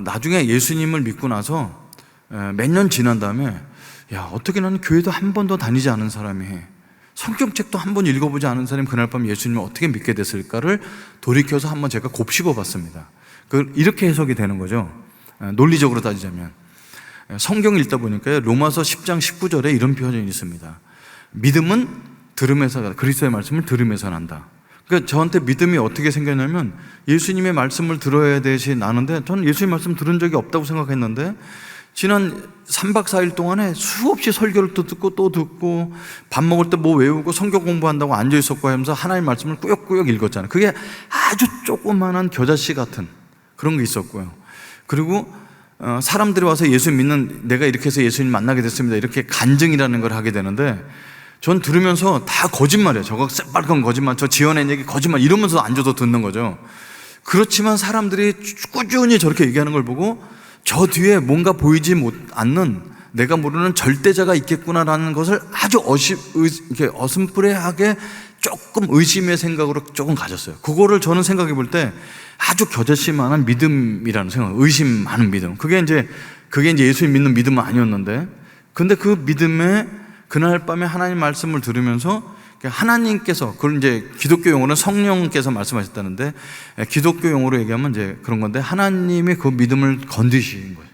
나중에 예수님을 믿고 나서 몇 년 지난 다음에, 야, 어떻게 나는 교회도 한 번도 다니지 않은 사람이, 성경책도 한 번 읽어보지 않은 사람이 그날 밤 예수님을 어떻게 믿게 됐을까를 돌이켜서 한번 제가 곱씹어 봤습니다. 이렇게 해석이 되는 거죠. 논리적으로 따지자면 성경 읽다 보니까 로마서 10장 19절에 이런 표현이 있습니다. 믿음은 들음에서, 그리스도의 말씀을 들음에서 난다. 그러니까 저한테 믿음이 어떻게 생겼냐면, 예수님의 말씀을 들어야 되지 나는데, 저는 예수님 말씀 들은 적이 없다고 생각했는데, 지난 3박 4일 동안에 수없이 설교를 또 듣고 또 듣고, 밥 먹을 때 뭐 외우고 성경 공부한다고 앉아 있었고 하면서 하나님 말씀을 꾸역꾸역 읽었잖아요. 그게 아주 조그만한 겨자씨 같은 그런 게 있었고요. 그리고 사람들이 와서 예수 믿는, 내가 이렇게 해서 예수님 만나게 됐습니다, 이렇게 간증이라는 걸 하게 되는데, 전 들으면서 다 거짓말이에요. 저거 새빨간 거짓말, 저 지어낸 얘기 거짓말, 이러면서 앉아서 듣는 거죠. 그렇지만 사람들이 꾸준히 저렇게 얘기하는 걸 보고 저 뒤에 뭔가 보이지 않는 내가 모르는 절대자가 있겠구나라는 것을 아주 이렇게 어슴푸레하게 조금 의심의 생각으로 조금 가졌어요. 그거를 저는 생각해 볼 때 아주 겨자씨만한 믿음이라는 생각, 의심 많은 믿음. 그게 이제 예수님 믿는 믿음은 아니었는데, 근데 그 믿음에 그날 밤에 하나님 말씀을 들으면서 하나님께서, 그걸 이제 기독교 용어는 성령께서 말씀하셨다는데, 기독교 용어로 얘기하면 이제 그런 건데, 하나님이 그 믿음을 건드시는 거예요.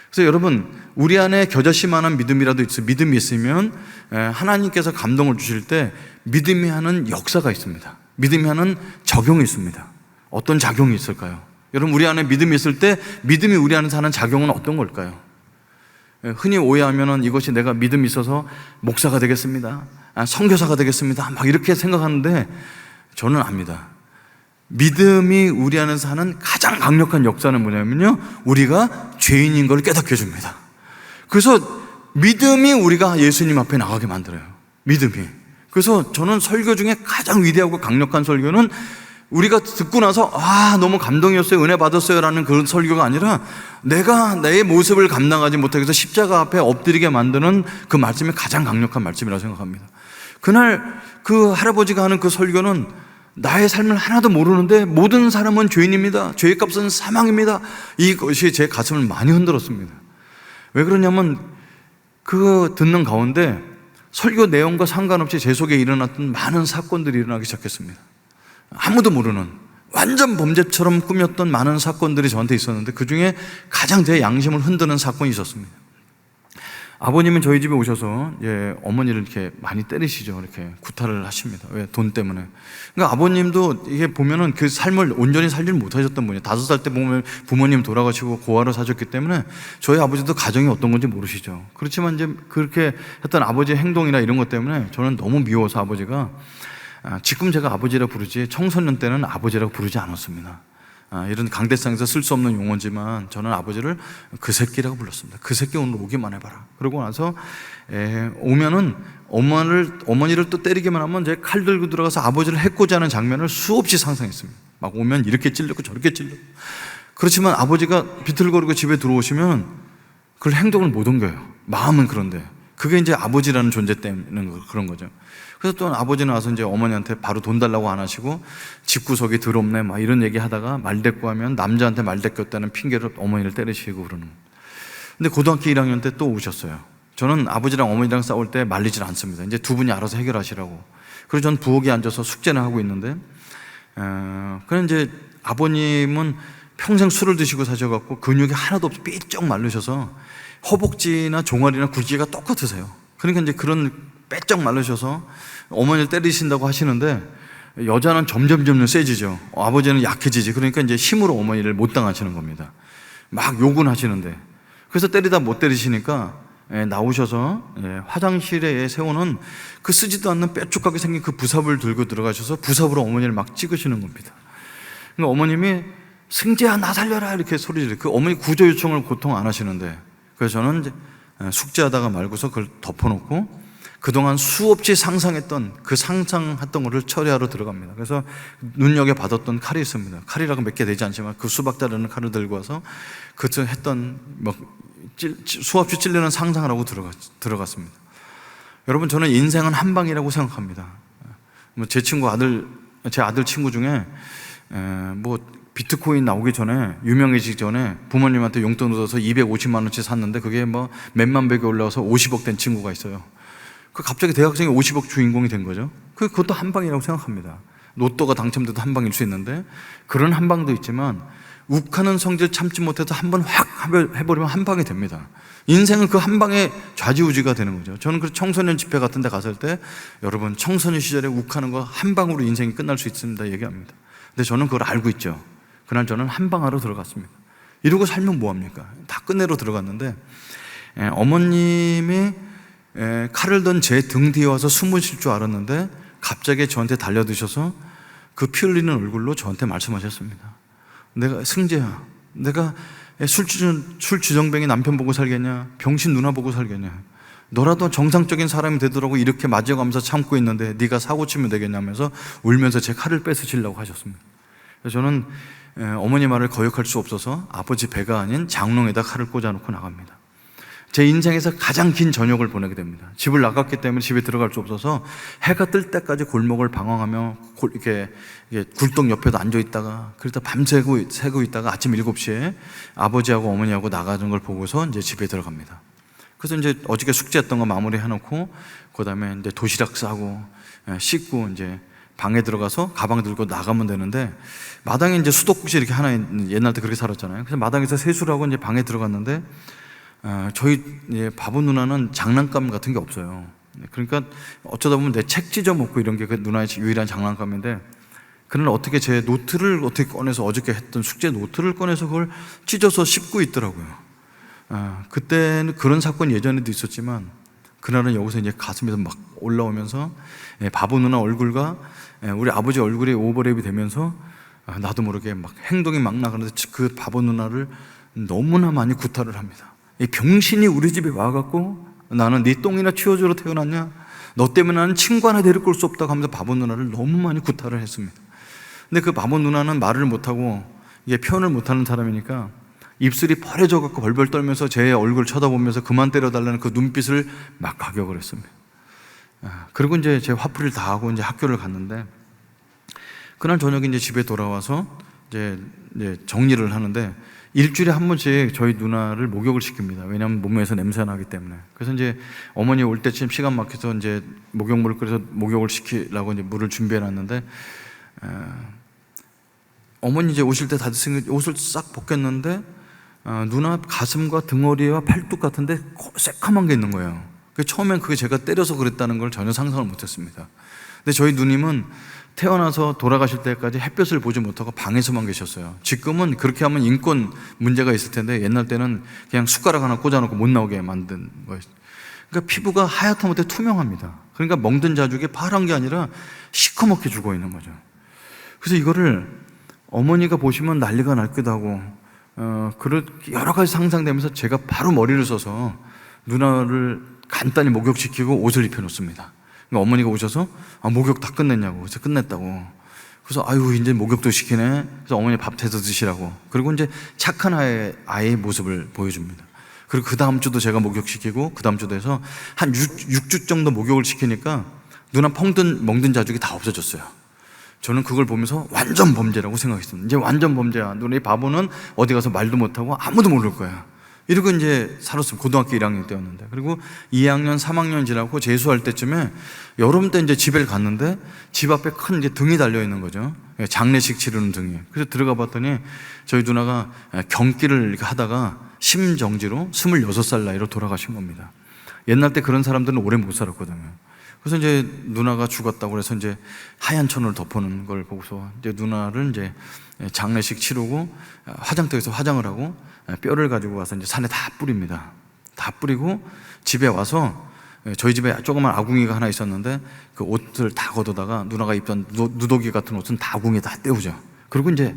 그래서 여러분, 우리 안에 겨자씨만한 믿음이라도 믿음이 있으면 하나님께서 감동을 주실 때 믿음이 하는 역사가 있습니다. 믿음이 하는 적용이 있습니다. 어떤 작용이 있을까요? 여러분, 우리 안에 믿음이 있을 때 믿음이 우리 안에 사는 작용은 어떤 걸까요? 흔히 오해하면은 이것이 내가 믿음이 있어서 목사가 되겠습니다, 선교사가 되겠습니다, 막 이렇게 생각하는데, 저는 압니다. 믿음이 우리 안에 사는 가장 강력한 역사는 뭐냐면요, 우리가 죄인인 걸 깨닫게 해줍니다. 그래서 믿음이 우리가 예수님 앞에 나가게 만들어요. 믿음이. 그래서 저는 설교 중에 가장 위대하고 강력한 설교는 우리가 듣고 나서 너무 감동이었어요, 은혜 받았어요 라는 그런 설교가 아니라, 내가 내 모습을 감당하지 못하게 해서 십자가 앞에 엎드리게 만드는 그 말씀이 가장 강력한 말씀이라고 생각합니다. 그날 그 할아버지가 하는 그 설교는 나의 삶을 하나도 모르는데 모든 사람은 죄인입니다, 죄의 값은 사망입니다, 이것이 제 가슴을 많이 흔들었습니다. 왜 그러냐면 그 듣는 가운데 설교 내용과 상관없이 제 속에 일어났던 많은 사건들이 일어나기 시작했습니다. 아무도 모르는 완전 범죄처럼 꾸몄던 많은 사건들이 저한테 있었는데, 그 중에 가장 제 양심을 흔드는 사건이 있었습니다. 아버님은 저희 집에 오셔서 어머니를 이렇게 많이 때리시죠. 이렇게 구타를 하십니다. 왜? 돈 때문에. 그러니까 아버님도 이게 보면은 그 삶을 온전히 살지 못하셨던 분이에요. 5살 때 보면 부모님 돌아가시고 고아로 사셨기 때문에 저희 아버지도 가정이 어떤 건지 모르시죠. 그렇지만 이제 그렇게 했던 아버지의 행동이나 이런 것 때문에 저는 너무 미워서 아버지가, 지금 제가 아버지라고 부르지 청소년 때는 아버지라고 부르지 않았습니다. 이런 강대상에서 쓸 수 없는 용어지만 저는 아버지를 그 새끼라고 불렀습니다. 그 새끼 오늘 오기만 해봐라. 그러고 나서 오면은 어머니를 또 때리기만 하면 제가 칼 들고 들어가서 아버지를 해코지 하는 장면을 수없이 상상했습니다. 막 오면 이렇게 찔렸고 저렇게 찔렸고. 그렇지만 아버지가 비틀거리고 집에 들어오시면 그걸 행동을 못 옮겨요. 마음은 그런데 그게 이제 아버지라는 존재 때문에 그런 거죠. 그래서 또 아버지는 와서 이제 어머니한테 바로 돈 달라고 안 하시고, 집구석이 더럽네 막 이런 얘기 하다가 말대꾸하면 남자한테 말대꾸했다는 핑계로 어머니를 때리시고 그러는. 근데 고등학교 1학년 때 또 오셨어요. 저는 아버지랑 어머니랑 싸울 때 말리질 않습니다. 이제 두 분이 알아서 해결하시라고. 그래서 전 부엌에 앉아서 숙제는 하고 있는데, 그냥 이제 아버님은 평생 술을 드시고 사셔갖고 근육이 하나도 없이 삐쩍 마르셔서 허벅지나 종아리나 굵기가 똑같으세요. 그러니까 이제 그런 빼쩍 마르셔서 어머니를 때리신다고 하시는데, 여자는 점점 세지죠. 아버지는 약해지지. 그러니까 이제 힘으로 어머니를 못 당하시는 겁니다. 막 욕은 하시는데, 그래서 때리다 못 때리시니까 나오셔서 화장실에 세우는 그 쓰지도 않는 뾰족하게 생긴 그 부삽을 들고 들어가셔서 부삽으로 어머니를 막 찍으시는 겁니다. 그러니까 어머님이 승재야 나 살려라 이렇게 소리 지르고, 그 어머니 구조 요청을 보통 안 하시는데, 그래서 저는 이제 숙제하다가 말고서 그걸 덮어놓고 그동안 수없이 상상했던 그 상상했던 것을 처리하러 들어갑니다. 그래서 눈여겨 받았던 칼이 있습니다. 칼이라고 몇 개 되지 않지만 그 수박 자르는 칼을 들고 와서 그때 했던 수없이 찔리는 상상을 하고 들어갔습니다. 여러분, 저는 인생은 한 방이라고 생각합니다. 제 아들 친구 중에 비트코인 나오기 전에, 유명해지기 전에 부모님한테 용돈 얻어서 250만 원치 샀는데 그게 몇만 백이 올라와서 50억 된 친구가 있어요. 그 갑자기 대학생이 50억 주인공이 된 거죠. 그것도 한 방이라고 생각합니다. 로또가 당첨돼도 한 방일 수 있는데, 그런 한 방도 있지만 욱하는 성질 참지 못해서 한번 확 해버리면 한 방이 됩니다. 인생은 그 한 방에 좌지우지가 되는 거죠. 저는 그 청소년 집회 같은 데 갔을 때, 여러분 청소년 시절에 욱하는 거 한 방으로 인생이 끝날 수 있습니다 얘기합니다. 근데 저는 그걸 알고 있죠. 그날 저는 한 방하러 들어갔습니다. 이러고 살면 뭐합니까? 다 끝내러 들어갔는데, 어머님이 칼을 든 제 등 뒤에 와서 숨을 쉴 줄 알았는데 갑자기 저한테 달려드셔서 그 피 흘리는 얼굴로 저한테 말씀하셨습니다. 승재야, 내가 술주정뱅이 남편 보고 살겠냐? 병신 누나 보고 살겠냐? 너라도 정상적인 사람이 되더라고 이렇게 맞아가면서 참고 있는데 네가 사고 치면 되겠냐면서 울면서 제 칼을 뺏으시려고 하셨습니다. 그래서 저는 어머니 말을 거역할 수 없어서 아버지 배가 아닌 장롱에다 칼을 꽂아놓고 나갑니다. 제 인생에서 가장 긴 저녁을 보내게 됩니다. 집을 나갔기 때문에 집에 들어갈 수 없어서 해가 뜰 때까지 골목을 방황하며 이렇게 굴뚝 옆에도 앉아 있다가 그러다 밤새고 있다가 아침 7시에 아버지하고 어머니하고 나가는 걸 보고서 이제 집에 들어갑니다. 그래서 이제 어저께 숙제했던 거 마무리 해놓고 그다음에 이제 도시락 싸고 씻고 이제 방에 들어가서 가방 들고 나가면 되는데, 마당에 이제 수도꼭지 이렇게 하나 있는, 옛날 때 그렇게 살았잖아요. 그래서 마당에서 세수를 하고 이제 방에 들어갔는데 저희 바보 누나는 장난감 같은 게 없어요. 그러니까 어쩌다 보면 내 책 찢어 먹고 이런 게 그 누나의 유일한 장난감인데, 그는 어떻게 제 노트를 어떻게 꺼내서 어저께 했던 숙제 노트를 꺼내서 그걸 찢어서 씹고 있더라고요. 그때는 그런 사건 예전에도 있었지만 그날은 여기서 이제 가슴에서 막 올라오면서 바보 누나 얼굴과 우리 아버지 얼굴이 오버랩이 되면서 나도 모르게 막 행동이 막 나가는데 그 바보 누나를 너무나 많이 구타를 합니다. 이 병신이 우리 집에 와갖고 나는 네 똥이나 치워주러 태어났냐? 너 때문에 나는 친구 하나 데리고 올 수 없다고 하면서 바보 누나를 너무 많이 구타를 했습니다. 근데 그 바보 누나는 말을 못하고 이게 표현을 못하는 사람이니까 입술이 펄해져갖고 벌벌 떨면서 제 얼굴 쳐다보면서 그만 때려달라는 그 눈빛을 막 가격을 했습니다. 그리고 이제 제 화풀이를 다 하고 이제 학교를 갔는데, 그날 저녁에 이제 집에 돌아와서 이제 정리를 하는데 일주일에 한 번씩 저희 누나를 목욕을 시킵니다. 왜냐하면 몸에서 냄새가 나기 때문에. 그래서 이제 어머니 올 때쯤 시간 막혀서 이제 목욕물을 끓여서 목욕을 시키려고 이제 물을 준비해 놨는데, 어머니 이제 오실 때 다 됐으니까 옷을 싹 벗겼는데 누나 가슴과 등허리와 팔뚝 같은데 새카만 게 있는 거예요. 처음엔 그게 제가 때려서 그랬다는 걸 전혀 상상을 못했습니다. 근데 저희 누님은 태어나서 돌아가실 때까지 햇볕을 보지 못하고 방에서만 계셨어요. 지금은 그렇게 하면 인권 문제가 있을 텐데 옛날 때는 그냥 숟가락 하나 꽂아놓고 못 나오게 만든 거예요. 그러니까 피부가 하얗다못해 투명합니다. 그러니까 멍든 자죽이 파란 게 아니라 시커멓게 죽어 있는 거죠. 그래서 이거를 어머니가 보시면 난리가 날기도 하고 여러 가지 상상되면서 제가 바로 머리를 써서 누나를 간단히 목욕시키고 옷을 입혀놓습니다. 그러니까 어머니가 오셔서 목욕 다 끝냈냐고. 그래서 끝냈다고. 그래서 아유 이제 목욕도 시키네. 그래서 어머니 밥 해서 드시라고. 그리고 이제 착한 아이의 모습을 보여줍니다. 그리고 그 다음 주도 제가 목욕시키고 그 다음 주도 해서 한 6주 정도 목욕을 시키니까 누나 멍든 자죽이 다 없어졌어요. 저는 그걸 보면서 완전 범죄라고 생각했습니다. 이제 완전 범죄야. 너네 바보는 어디 가서 말도 못하고 아무도 모를 거야. 이러고 이제 살았어요. 고등학교 1학년 때였는데. 그리고 2학년, 3학년 지나고 재수할 때쯤에 여름 때 이제 집에 갔는데 집 앞에 큰 이제 등이 달려 있는 거죠. 장례식 치르는 등이. 그래서 들어가 봤더니 저희 누나가 경기를 이렇게 하다가 심정지로 26살 나이로 돌아가신 겁니다. 옛날 때 그런 사람들은 오래 못 살았거든요. 그래서 이제 누나가 죽었다고 그래서 이제 하얀 천을 덮어놓은 걸 보고서 이제 누나를 이제 장례식 치르고 화장터에서 화장을 하고 뼈를 가지고 와서 이제 산에 다 뿌립니다. 다 뿌리고 집에 와서 저희 집에 조그만 아궁이가 하나 있었는데 그 옷을 다 걷어다가 누나가 입던 누더기 같은 옷은 다 아궁이에 다 떼우죠. 그리고 이제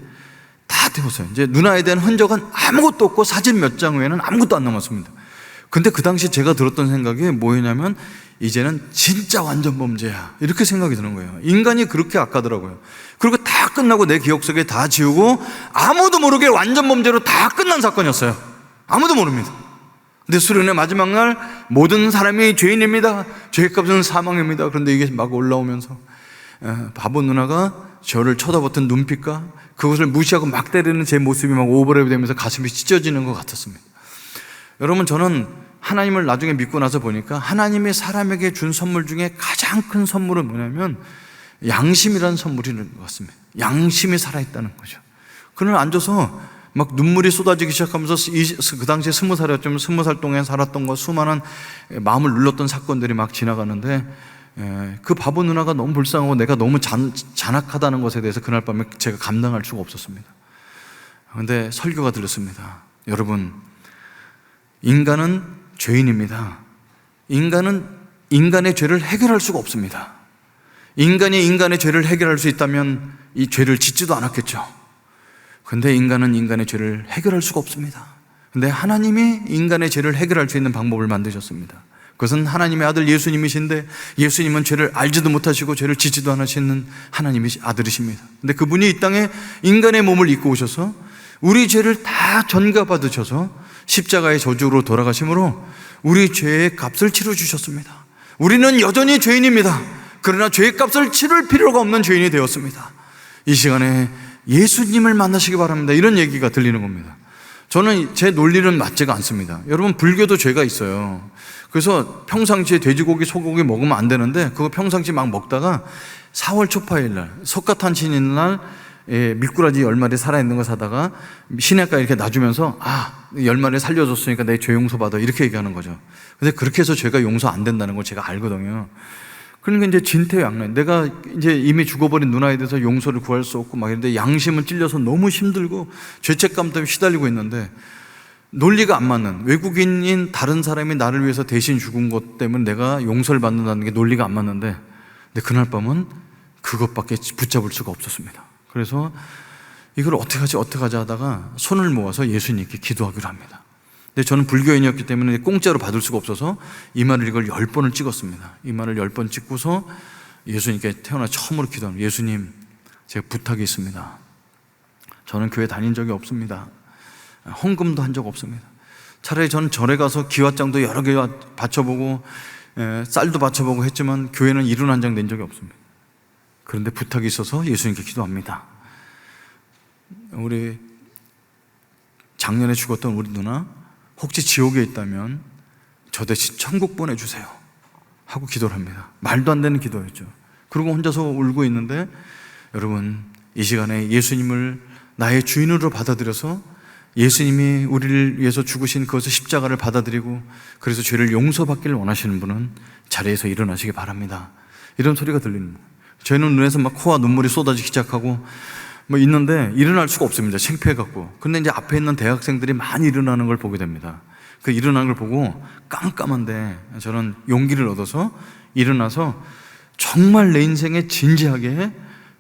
다 떼웠어요. 이제 누나에 대한 흔적은 아무것도 없고 사진 몇 장 외에는 아무것도 안 남았습니다. 근데 그 당시 제가 들었던 생각이 뭐였냐면 이제는 진짜 완전 범죄야 이렇게 생각이 드는 거예요. 인간이 그렇게 악하더라고요. 그리고 다 끝나고 내 기억 속에 다 지우고 아무도 모르게 완전 범죄로 다 끝난 사건이었어요. 아무도 모릅니다. 근데 수련의 마지막 날 모든 사람이 죄인입니다. 죄값은 사망입니다. 그런데 이게 막 올라오면서 바보 누나가 저를 쳐다봤던 눈빛과 그것을 무시하고 막 때리는 제 모습이 막 오버랩이 되면서 가슴이 찢어지는 것 같았습니다. 여러분, 저는 하나님을 나중에 믿고 나서 보니까 하나님이 사람에게 준 선물 중에 가장 큰 선물은 뭐냐면 양심이라는 선물인 것 같습니다. 양심이 살아있다는 거죠. 그날 앉아서 막 눈물이 쏟아지기 시작하면서 그 당시에 20살이었지만 20살 동안 살았던 거 수많은 마음을 눌렀던 사건들이 막 지나가는데 그 바보 누나가 너무 불쌍하고 내가 너무 잔악하다는 것에 대해서 그날 밤에 제가 감당할 수가 없었습니다. 그런데 설교가 들렸습니다. 여러분, 인간은 죄인입니다. 인간은 인간의 죄를 해결할 수가 없습니다. 인간이 인간의 죄를 해결할 수 있다면 이 죄를 짓지도 않았겠죠. 근데 인간은 인간의 죄를 해결할 수가 없습니다. 근데 하나님이 인간의 죄를 해결할 수 있는 방법을 만드셨습니다. 그것은 하나님의 아들 예수님이신데 예수님은 죄를 알지도 못하시고 죄를 짓지도 않으시는 하나님의 아들이십니다. 근데 그분이 이 땅에 인간의 몸을 입고 오셔서 우리 죄를 다 전가받으셔서 십자가의 저주로 돌아가심으로 우리 죄의 값을 치러주셨습니다. 우리는 여전히 죄인입니다. 그러나 죄의 값을 치를 필요가 없는 죄인이 되었습니다. 이 시간에 예수님을 만나시기 바랍니다. 이런 얘기가 들리는 겁니다. 저는 제 논리는 맞지가 않습니다. 여러분, 불교도 죄가 있어요. 그래서 평상시에 돼지고기, 소고기 먹으면 안 되는데 그거 평상시 막 먹다가 4월 초파일 날, 석가탄신일 날 미꾸라지 10마리 살아있는 거 사다가 시냇가 이렇게 놔주면서 10마리 살려줬으니까 내 죄 용서받아, 이렇게 얘기하는 거죠. 근데 그렇게 해서 죄가 용서 안 된다는 걸 제가 알거든요. 그러니까 이제 진퇴양난, 내가 이제 이미 죽어버린 누나에 대해서 용서를 구할 수 없고 막 이런데 양심은 찔려서 너무 힘들고 죄책감 때문에 시달리고 있는데 논리가 안 맞는, 외국인인 다른 사람이 나를 위해서 대신 죽은 것 때문에 내가 용서를 받는다는 게 논리가 안 맞는데, 근데 그날 밤은 그것밖에 붙잡을 수가 없었습니다. 그래서 이걸 어떡하지 하다가 손을 모아서 예수님께 기도하기로 합니다. 근데 저는 불교인이었기 때문에 공짜로 받을 수가 없어서 이마를 이걸 10번을 찍었습니다. 이마를 10번 찍고서 예수님께 태어나 처음으로 기도합니다. 예수님, 제가 부탁이 있습니다. 저는 교회 다닌 적이 없습니다. 헌금도 한 적 없습니다. 차라리 저는 절에 가서 기와장도 여러 개 바쳐보고 쌀도 바쳐보고 했지만 교회는 일은 한 장 낸 적이 없습니다. 그런데 부탁이 있어서 예수님께 기도합니다. 우리 작년에 죽었던 우리 누나 혹시 지옥에 있다면 저 대신 천국 보내주세요 하고 기도를 합니다. 말도 안 되는 기도였죠. 그리고 혼자서 울고 있는데, 여러분, 이 시간에 예수님을 나의 주인으로 받아들여서 예수님이 우리를 위해서 죽으신 그것을 십자가를 받아들이고 그래서 죄를 용서받기를 원하시는 분은 자리에서 일어나시기 바랍니다. 이런 소리가 들리는 거예요. 저희는 눈에서 막 코와 눈물이 쏟아지기 시작하고 뭐 있는데 일어날 수가 없습니다. 창피해갖고. 근데 이제 앞에 있는 대학생들이 많이 일어나는 걸 보게 됩니다. 그 일어나는 걸 보고 깜깜한데 저는 용기를 얻어서 일어나서 정말 내 인생에 진지하게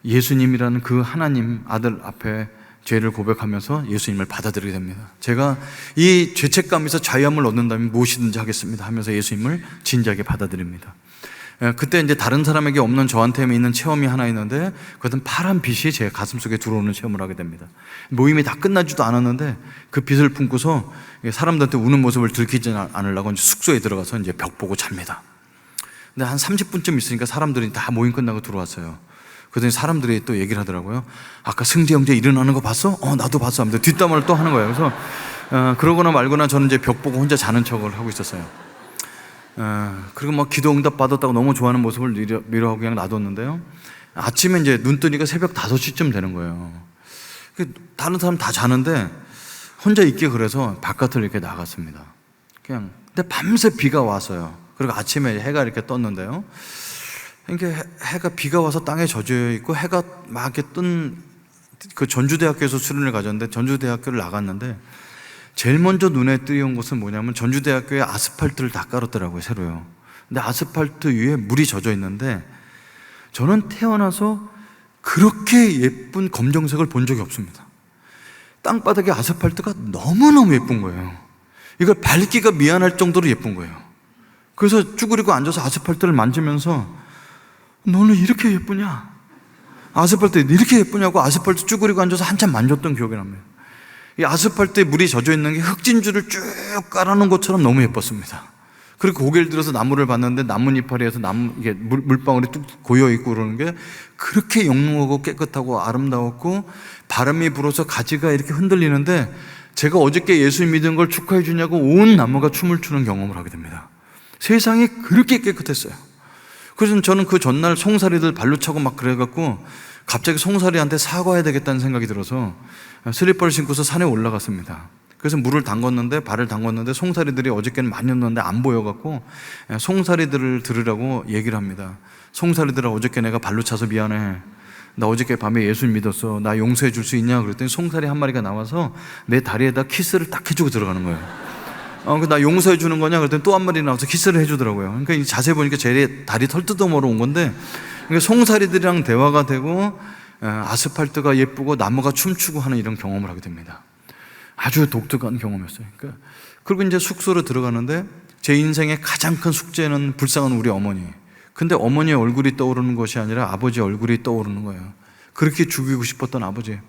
예수님이라는 그 하나님 아들 앞에 죄를 고백하면서 예수님을 받아들이게 됩니다. 제가 이 죄책감에서 자유함을 얻는다면 무엇이든지 하겠습니다 하면서 예수님을 진지하게 받아들입니다. 그때 이제 다른 사람에게 없는 저한테 있는 체험이 하나 있는데, 그것은 파란 빛이 제 가슴속에 들어오는 체험을 하게 됩니다. 모임이 다 끝나지도 않았는데 그 빛을 품고서 사람들한테 우는 모습을 들키지 않으려고 이제 숙소에 들어가서 이제 벽 보고 잡니다. 근데 한 30분쯤 있으니까 사람들이 다 모임 끝나고 들어왔어요. 그랬더니 사람들이 또 얘기를 하더라고요. 아까 승재 형제 일어나는 거 봤어? 나도 봤어 하면서 뒷담화를 또 하는 거예요. 그래서 그러거나 말거나 저는 이제 벽 보고 혼자 자는 척을 하고 있었어요. 그리고 막 기도 응답 받았다고 너무 좋아하는 모습을 미뤄하고 그냥 놔뒀는데요. 아침에 이제 눈 뜨니까 새벽 5시쯤 되는 거예요. 다른 사람 다 자는데 혼자 있기 그래서 바깥을 이렇게 나갔습니다. 그냥. 근데 밤새 비가 왔어요. 그리고 아침에 해가 이렇게 떴는데요. 그러니까 해가, 비가 와서 땅에 젖어 있고 해가 막 이렇게 뜬 그 전주대학교에서 수련을 가졌는데, 전주대학교를 나갔는데 제일 먼저 눈에 띄는 것은 뭐냐면 전주대학교에 아스팔트를 다 깔았더라고요, 새로요. 근데 아스팔트 위에 물이 젖어 있는데 저는 태어나서 그렇게 예쁜 검정색을 본 적이 없습니다. 땅바닥에 아스팔트가 너무너무 예쁜 거예요. 이걸 밟기가 미안할 정도로 예쁜 거예요. 그래서 쭈그리고 앉아서 아스팔트를 만지면서 너는 이렇게 예쁘냐? 아스팔트 이렇게 예쁘냐고 아스팔트 쭈그리고 앉아서 한참 만졌던 기억이 납니다. 이 아스팔트에 물이 젖어 있는 게 흙진주를 쭉 깔아놓은 것처럼 너무 예뻤습니다. 그리고 고개를 들어서 나무를 봤는데 나뭇이파리에서 이게 물방울이 뚝 고여있고 그러는 게 그렇게 영롱하고 깨끗하고 아름다웠고, 바람이 불어서 가지가 이렇게 흔들리는데 제가 어저께 예수 믿은 걸 축하해 주냐고 온 나무가 춤을 추는 경험을 하게 됩니다. 세상이 그렇게 깨끗했어요. 그래서 저는 그 전날 송사리들 발로 차고 막 그래갖고 갑자기 송사리한테 사과해야 되겠다는 생각이 들어서 슬리퍼를 신고서 산에 올라갔습니다. 그래서 발을 담궜는데 송사리들이 어저께는 많이 었는데 안 보여갖고 송사리들을 들으라고 얘기를 합니다. 송사리들아, 어저께 내가 발로 차서 미안해. 나 어저께 밤에 예수 믿었어. 나 용서해 줄 수 있냐? 그랬더니 송사리 한 마리가 나와서 내 다리에다 키스를 딱 해주고 들어가는 거예요. 나 용서해 주는 거냐? 그랬더니 또 한 마리 나와서 키스를 해주더라고요. 그러니까 자세히 보니까 제 다리 털뜯어먹으러 온 건데, 그러니까 송사리들이랑 대화가 되고 아스팔트가 예쁘고 나무가 춤추고 하는 이런 경험을 하게 됩니다. 아주 독특한 경험이었어요. 그리고 이제 숙소로 들어가는데 제 인생의 가장 큰 숙제는 불쌍한 우리 어머니. 근데 어머니의 얼굴이 떠오르는 것이 아니라 아버지의 얼굴이 떠오르는 거예요. 그렇게 죽이고 싶었던 아버지.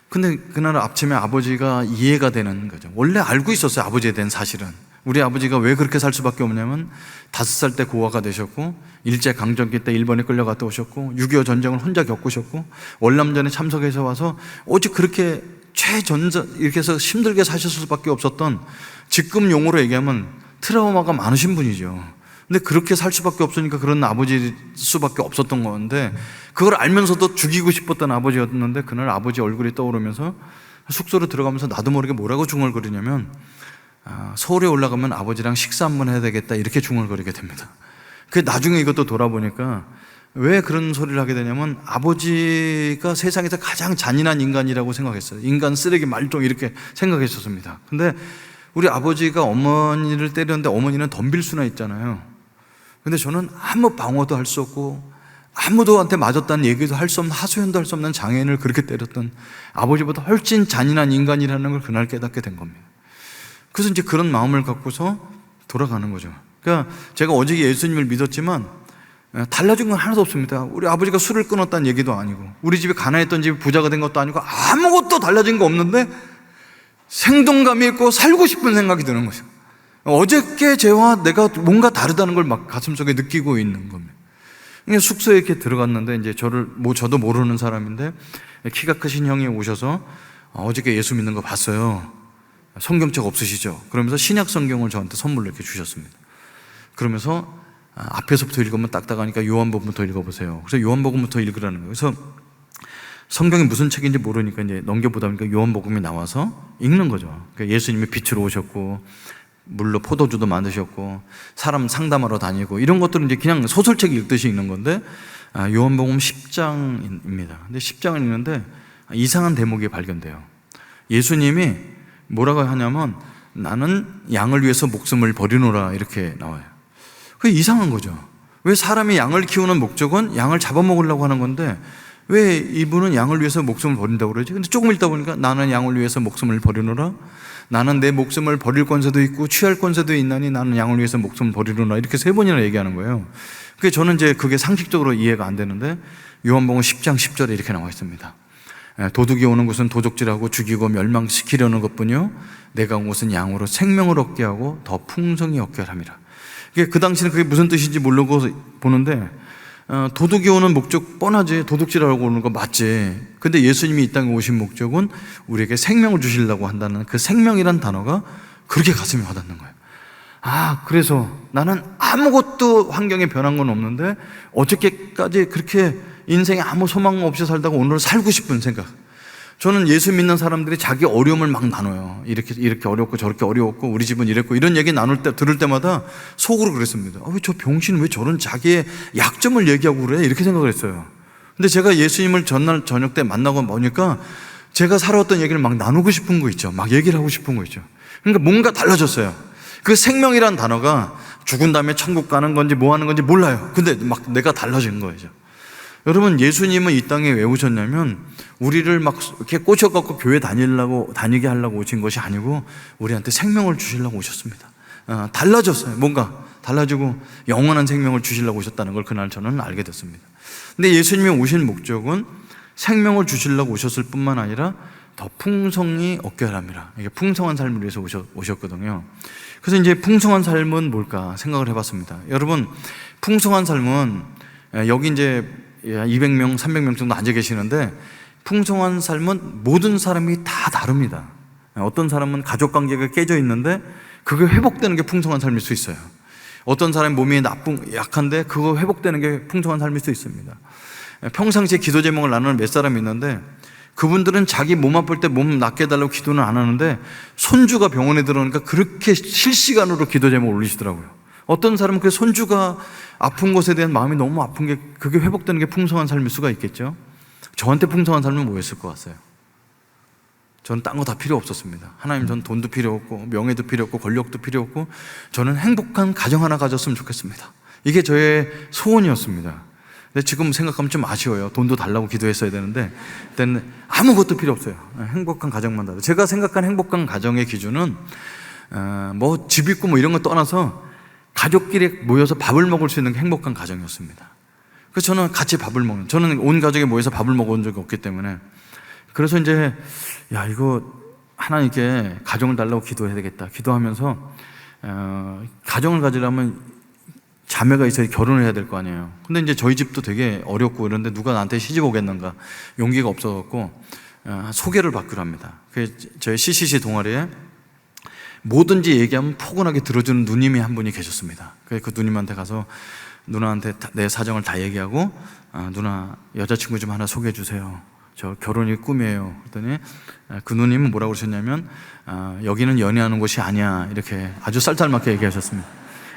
근데 그날 아침에 아버지가 이해가 되는 거죠. 원래 알고 있었어요, 아버지에 대한 사실은. 우리 아버지가 왜 그렇게 살 수밖에 없냐면 5살 때 고아가 되셨고 일제강점기 때 일본에 끌려갔다 오셨고 6.25 전쟁을 혼자 겪으셨고 월남전에 참석해서 와서 오직 그렇게 최전자 이렇게 해서 힘들게 사실 수밖에 없었던, 지금 용어로 얘기하면 트라우마가 많으신 분이죠. 근데 그렇게 살 수밖에 없으니까 그런 아버지 수밖에 없었던 건데, 그걸 알면서도 죽이고 싶었던 아버지였는데 그날 아버지 얼굴이 떠오르면서 숙소로 들어가면서 나도 모르게 뭐라고 중얼거리냐면 서울에 올라가면 아버지랑 식사 한번 해야 되겠다 이렇게 중얼거리게 됩니다. 그 나중에 이것도 돌아보니까 왜 그런 소리를 하게 되냐면 아버지가 세상에서 가장 잔인한 인간이라고 생각했어요. 인간 쓰레기 말종 이렇게 생각했었습니다. 근데 우리 아버지가 어머니를 때렸는데 어머니는 덤빌 수나 있잖아요. 근데 저는 아무 방어도 할 수 없고 아무도한테 맞았다는 얘기도 할 수 없는, 하소연도 할 수 없는 장애인을 그렇게 때렸던 아버지보다 훨씬 잔인한 인간이라는 걸 그날 깨닫게 된 겁니다. 그래서 이제 그런 마음을 갖고서 돌아가는 거죠. 그러니까 제가 어제 예수님을 믿었지만 달라진 건 하나도 없습니다. 우리 아버지가 술을 끊었다는 얘기도 아니고 우리 집이 가난했던 집이 부자가 된 것도 아니고 아무것도 달라진 거 없는데 생동감이 있고 살고 싶은 생각이 드는 거죠. 어저께 쟤와 내가 뭔가 다르다는 걸 막 가슴속에 느끼고 있는 겁니다. 숙소에 이렇게 들어갔는데 이제 저도 모르는 사람인데 키가 크신 형이 오셔서 어저께 예수 믿는 거 봤어요. 성경책 없으시죠? 그러면서 신약 성경을 저한테 선물로 이렇게 주셨습니다. 그러면서 앞에서부터 읽으면 딱딱하니까 요한복음부터 읽어보세요. 그래서 요한복음부터 읽으라는 거예요. 그래서 성경이 무슨 책인지 모르니까 이제 넘겨보다 보니까 요한복음이 나와서 읽는 거죠. 그러니까 예수님이 빛으로 오셨고 물로 포도주도 만드셨고 사람 상담하러 다니고 이런 것들은 이제 그냥 소설책 읽듯이 읽는 건데 요한복음 10장입니다. 근데 10장을 읽는데 이상한 대목이 발견돼요. 예수님이 뭐라고 하냐면 나는 양을 위해서 목숨을 버리노라 이렇게 나와요. 그게 이상한 거죠. 왜 사람이 양을 키우는 목적은 양을 잡아먹으려고 하는 건데 왜 이분은 양을 위해서 목숨을 버린다고 그러지? 근데 조금 읽다 보니까 나는 양을 위해서 목숨을 버리노라, 나는 내 목숨을 버릴 권세도 있고 취할 권세도 있나니 나는 양을 위해서 목숨을 버리노라 이렇게 3번이나 얘기하는 거예요. 그게 저는 이제 그게 상식적으로 이해가 안 되는데 요한복음 10장 10절에 이렇게 나와 있습니다. 도둑이 오는 것은 도적질하고 죽이고 멸망시키려는 것뿐이요 내가 온 것은 양으로 생명을 얻게 하고 더 풍성히 얻게 함이라. 그 당시는 그게 무슨 뜻인지 모르고 보는데 도둑이 오는 목적 뻔하지, 도둑질하려고 오는 거 맞지. 근데 예수님이 이 땅에 오신 목적은 우리에게 생명을 주시려고 한다는 그 생명이란 단어가 그렇게 가슴이 와닿는 거예요. 그래서 나는 아무것도 환경에 변한 건 없는데 어저께까지 그렇게 인생에 아무 소망 없이 살다가 오늘 살고 싶은 생각. 저는 예수 믿는 사람들이 자기 어려움을 막 나눠요. 이렇게 어렵고 저렇게 어려웠고 우리 집은 이랬고 이런 얘기 들을 때마다 속으로 그랬습니다. 왜 저 병신 왜 저런 자기의 약점을 얘기하고 그래? 이렇게 생각을 했어요. 근데 제가 예수님을 전날 저녁 때 만나고 보니까 제가 살아왔던 얘기를 막 나누고 싶은 거 있죠. 막 얘기를 하고 싶은 거 있죠. 그러니까 뭔가 달라졌어요. 그 생명이란 단어가 죽은 다음에 천국 가는 건지 뭐 하는 건지 몰라요. 근데 막 내가 달라진 거예요. 여러분, 예수님은 이 땅에 왜 오셨냐면 우리를 막 이렇게 꼬셔갖고 교회 다니게 하려고 오신 것이 아니고 우리한테 생명을 주시려고 오셨습니다. 달라졌어요. 뭔가 달라지고 영원한 생명을 주시려고 오셨다는 걸 그날 저는 알게 됐습니다. 근데 예수님이 오신 목적은 생명을 주시려고 오셨을 뿐만 아니라 더 풍성히 얻게 하랍니다. 이게 풍성한 삶을 위해서 오셨거든요. 그래서 이제 풍성한 삶은 뭘까 생각을 해봤습니다. 여러분, 풍성한 삶은 여기 이제 200명, 300명 정도 앉아 계시는데 풍성한 삶은 모든 사람이 다 다릅니다. 어떤 사람은 가족관계가 깨져 있는데 그게 회복되는 게 풍성한 삶일 수 있어요. 어떤 사람이 몸이 약한데 그거 회복되는 게 풍성한 삶일 수 있습니다. 평상시에 기도 제목을 나누는 몇 사람이 있는데 그분들은 자기 몸 아플 때 몸 낫게 해달라고 기도는 안 하는데 손주가 병원에 들어오니까 그렇게 실시간으로 기도 제목을 올리시더라고요. 어떤 사람은 그 손주가 아픈 것에 대한 마음이 너무 아픈 게 그게 회복되는 게 풍성한 삶일 수가 있겠죠. 저한테 풍성한 삶은 뭐였을 것 같아요? 저는 딴 거 다 필요 없었습니다. 하나님, 전 돈도 필요 없고 명예도 필요 없고 권력도 필요 없고 저는 행복한 가정 하나 가졌으면 좋겠습니다. 이게 저의 소원이었습니다. 근데 지금 생각하면 좀 아쉬워요. 돈도 달라고 기도했어야 되는데 그때는 아무것도 필요 없어요. 행복한 가정만 달라. 제가 생각한 행복한 가정의 기준은 뭐 집 있고 뭐 이런 거 떠나서 가족끼리 모여서 밥을 먹을 수 있는 게 행복한 가정이었습니다. 그래서 저는 같이 저는 온 가족이 모여서 밥을 먹어본 적이 없기 때문에 그래서 이제 이거 하나님께 가정을 달라고 기도해야 되겠다 기도하면서 가정을 가지려면 자매가 있어야 결혼을 해야 될 거 아니에요. 근데 이제 저희 집도 되게 어렵고 이런데 누가 나한테 시집 오겠는가 용기가 없어갖고 소개를 받기로 합니다. 저희 CCC 동아리에 뭐든지 얘기하면 포근하게 들어주는 누님이 한 분이 계셨습니다. 그래서 그 누님한테 가서 누나한테 내 사정을 다 얘기하고 누나 여자친구 좀 하나 소개해 주세요. 저 결혼이 꿈이에요. 그랬더니 그 누님은 뭐라고 그러셨냐면 여기는 연애하는 곳이 아니야, 이렇게 아주 쌀쌀맞게 얘기하셨습니다.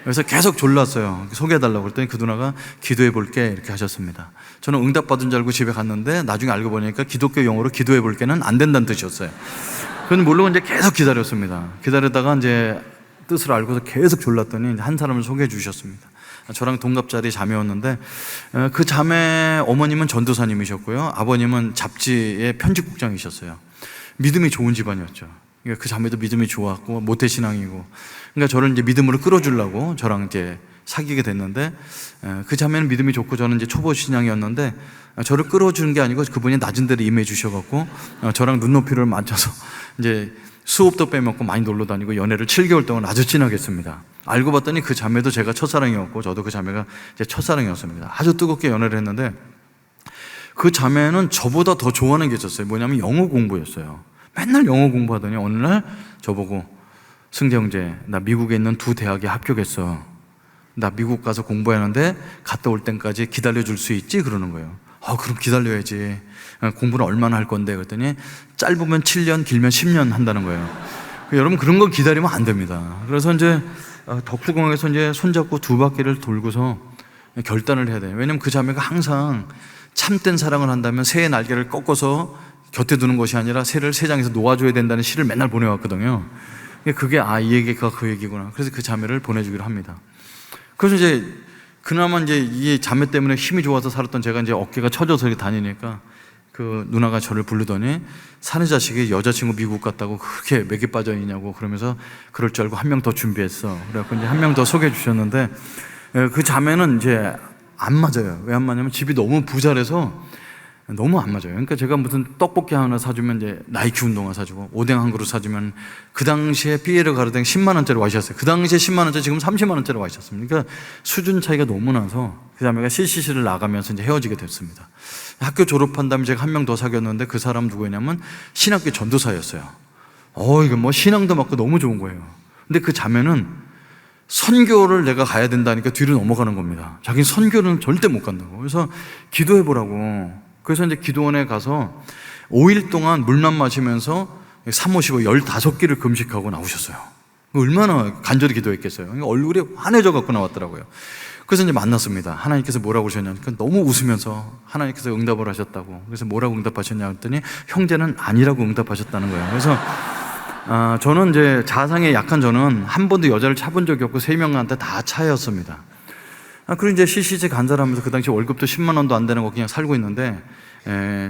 그래서 계속 졸랐어요. 소개해달라고 그랬더니 그 누나가 기도해 볼게 이렇게 하셨습니다. 저는 응답받은 줄 알고 집에 갔는데 나중에 알고 보니까 기독교 용어로 기도해 볼게는 안 된다는 뜻이었어요. 그건 모르고 이제 계속 기다렸습니다. 기다리다가 이제 뜻을 알고서 계속 졸랐더니 한 사람을 소개해 주셨습니다. 저랑 동갑자리 자매였는데 그 자매 어머님은 전도사님이셨고요, 아버님은 잡지의 편집국장이셨어요. 믿음이 좋은 집안이었죠. 그러니까 그 자매도 믿음이 좋았고 모태신앙이고, 그러니까 저를 이제 믿음으로 끌어주려고 저랑 이제 사귀게 됐는데 그 자매는 믿음이 좋고 저는 이제 초보 신앙이었는데 저를 끌어주는 게 아니고 그분이 낮은 데로 임해 주셔갖고 저랑 눈높이를 맞춰서 이제 수업도 빼먹고 많이 놀러 다니고 연애를 7개월 동안 아주 진하게 했습니다. 알고 봤더니 그 자매도 제가 첫사랑이었고 저도 그 자매가 제 첫사랑이었습니다. 아주 뜨겁게 연애를 했는데 그 자매는 저보다 더 좋아하는 게 있었어요. 뭐냐면 영어 공부였어요. 맨날 영어 공부하더니 어느 날 저보고 승재 형제, 나 미국에 있는 2 대학에 합격했어. 나 미국 가서 공부하는데 갔다 올 때까지 기다려줄 수 있지? 그러는 거예요. 그럼 기다려야지. 공부는 얼마나 할 건데? 그랬더니 짧으면 7년, 길면 10년 한다는 거예요. 여러분, 그런 거 기다리면 안 됩니다. 그래서 이제 덕수궁에서 이제 손잡고 2바퀴를 돌고서 결단을 해야 돼요. 왜냐면 그 자매가 항상 참된 사랑을 한다면 새의 날개를 꺾어서 곁에 두는 것이 아니라 새를 새장에서 놓아줘야 된다는 시를 맨날 보내왔거든요. 그게 이 얘기가 그 얘기구나. 그래서 그 자매를 보내주기로 합니다. 그래서 이제 그나마 이제 이 자매 때문에 힘이 좋아서 살았던 제가 이제 어깨가 처져서 다니니까 그 누나가 저를 부르더니 사내 자식이 여자친구 미국 갔다고 그렇게 맥이 빠져 있냐고 그러면서 그럴 줄 알고 한 명 더 준비했어. 그래갖고 이제 한 명 더 소개해 주셨는데 그 자매는 이제 안 맞아요. 왜 안 맞냐면 집이 너무 부자라서 너무 안 맞아요. 그러니까 제가 무슨 떡볶이 하나 사주면 이제 나이키 운동화 사주고 오뎅 한 그릇 사주면 그 당시에 삐에르 가르댕 10만 원짜리 와이셨어요. 그 당시에 10만 원짜리 지금 30만 원짜리 와이셨습니다. 그러니까 수준 차이가 너무 나서 그 자매가 CCC를 나가면서 이제 헤어지게 됐습니다. 학교 졸업한 다음에 제가 한 명 더 사귀었는데 그 사람 누구였냐면 신학교 전도사였어요. 이거 뭐 신앙도 맞고 너무 좋은 거예요. 근데 그 자매는 선교를 내가 가야 된다니까 뒤로 넘어가는 겁니다. 자기는 선교는 절대 못 간다고. 그래서 기도해 보라고. 그래서 이제 기도원에 가서 5일 동안 물만 마시면서 355 15끼를 금식하고 나오셨어요. 얼마나 간절히 기도했겠어요. 얼굴이 환해져 갖고 나왔더라고요. 그래서 이제 만났습니다. 하나님께서 뭐라고 그러셨냐니까 너무 웃으면서 하나님께서 응답을 하셨다고. 그래서 뭐라고 응답하셨냐 했더니 형제는 아니라고 응답하셨다는 거예요. 그래서 저는 이제 자상에 약한 저는 한 번도 여자를 차본 적이 없고 3명한테 다 차였습니다. 그리고 이제 CCC 간사하면서 그 당시 월급도 10만 원도 안 되는 거 그냥 살고 있는데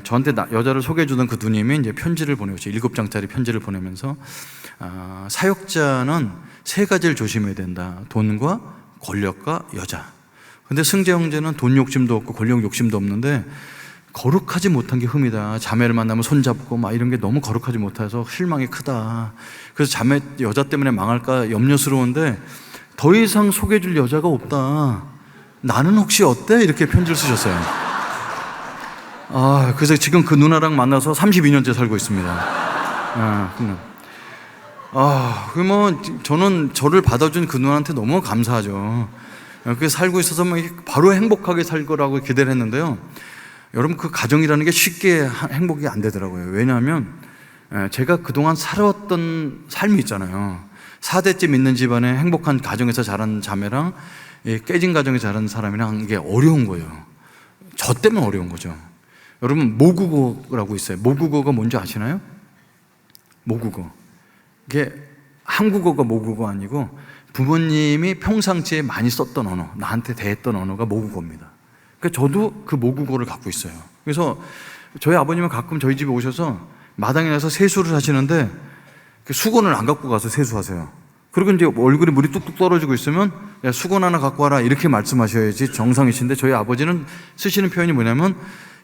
저한테 여자를 소개해주던 그 누님이 이제 편지를 보내오죠. 7장짜리 편지를 보내면서 사역자는 3가지를 조심해야 된다. 돈과 권력과 여자. 근데 승재 형제는 돈 욕심도 없고 권력 욕심도 없는데 거룩하지 못한 게 흠이다. 자매를 만나면 손잡고 막 이런 게 너무 거룩하지 못해서 실망이 크다. 그래서 자매 여자 때문에 망할까 염려스러운데 더 이상 소개해줄 여자가 없다. 나는 혹시 어때? 이렇게 편지를 쓰셨어요. 그래서 지금 그 누나랑 만나서 32년째 살고 있습니다. 저는 저를 받아준 그 누나한테 너무 감사하죠. 그렇게 살고 있어서 바로 행복하게 살 거라고 기대를 했는데요. 여러분, 그 가정이라는 게 쉽게 행복이 안 되더라고요. 왜냐하면 제가 그동안 살아왔던 삶이 있잖아요. 4대째 믿는 집안에 행복한 가정에서 자란 자매랑 깨진 가정에 자란 사람이랑 이게 어려운 거예요. 저 때문에 어려운 거죠. 여러분, 모국어라고 있어요. 모국어가 뭔지 아시나요? 모국어. 이게 한국어가 모국어 아니고 부모님이 평상시에 많이 썼던 언어, 나한테 대했던 언어가 모국어입니다. 그러니까 저도 그 모국어를 갖고 있어요. 그래서 저희 아버님은 가끔 저희 집에 오셔서 마당에 나서 세수를 하시는데 수건을 안 갖고 가서 세수하세요. 그리고 이제 얼굴에 물이 뚝뚝 떨어지고 있으면 야, 수건 하나 갖고 와라 이렇게 말씀하셔야지 정상이신데 저희 아버지는 쓰시는 표현이 뭐냐면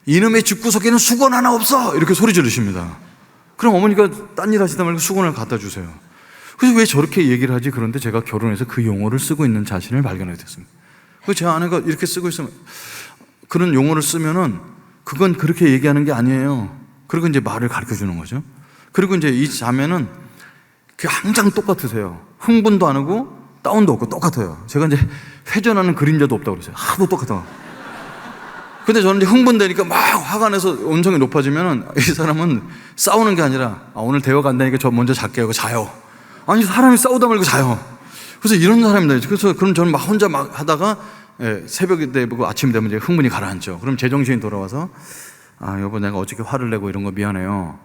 이놈의 집구석에는 수건 하나 없어! 이렇게 소리 지르십니다. 그럼 어머니가 딴 일 하시다 말고 수건을 갖다 주세요. 그래서 왜 저렇게 얘기를 하지? 그런데 제가 결혼해서 그 용어를 쓰고 있는 자신을 발견하게 됐습니다. 그래서 제 아내가 이렇게 쓰고 있으면, 그런 용어를 쓰면은 그건 그렇게 얘기하는 게 아니에요. 그리고 이제 말을 가르쳐 주는 거죠. 그리고 이제 이 자매는 항상 똑같으세요. 흥분도 안 하고 다운도 없고 똑같아요. 제가 이제 회전하는 그림자도 없다고 그랬어요. 하도 똑같아. 근데 저는 이제 흥분되니까 막 화가 나서 온성이 높아지면은 이 사람은 싸우는 게 아니라 오늘 대화가 안 되니까 저 먼저 잘게 하고 자요. 아니, 사람이 싸우다 말고 자요. 그래서 이런 사람입니다. 그래서 그럼 저는 막 혼자 막 하다가 새벽이 되고 아침 되면 이제 흥분이 가라앉죠. 그럼 제정신이 돌아와서 여보, 내가 어저께 화를 내고 이런 거 미안해요.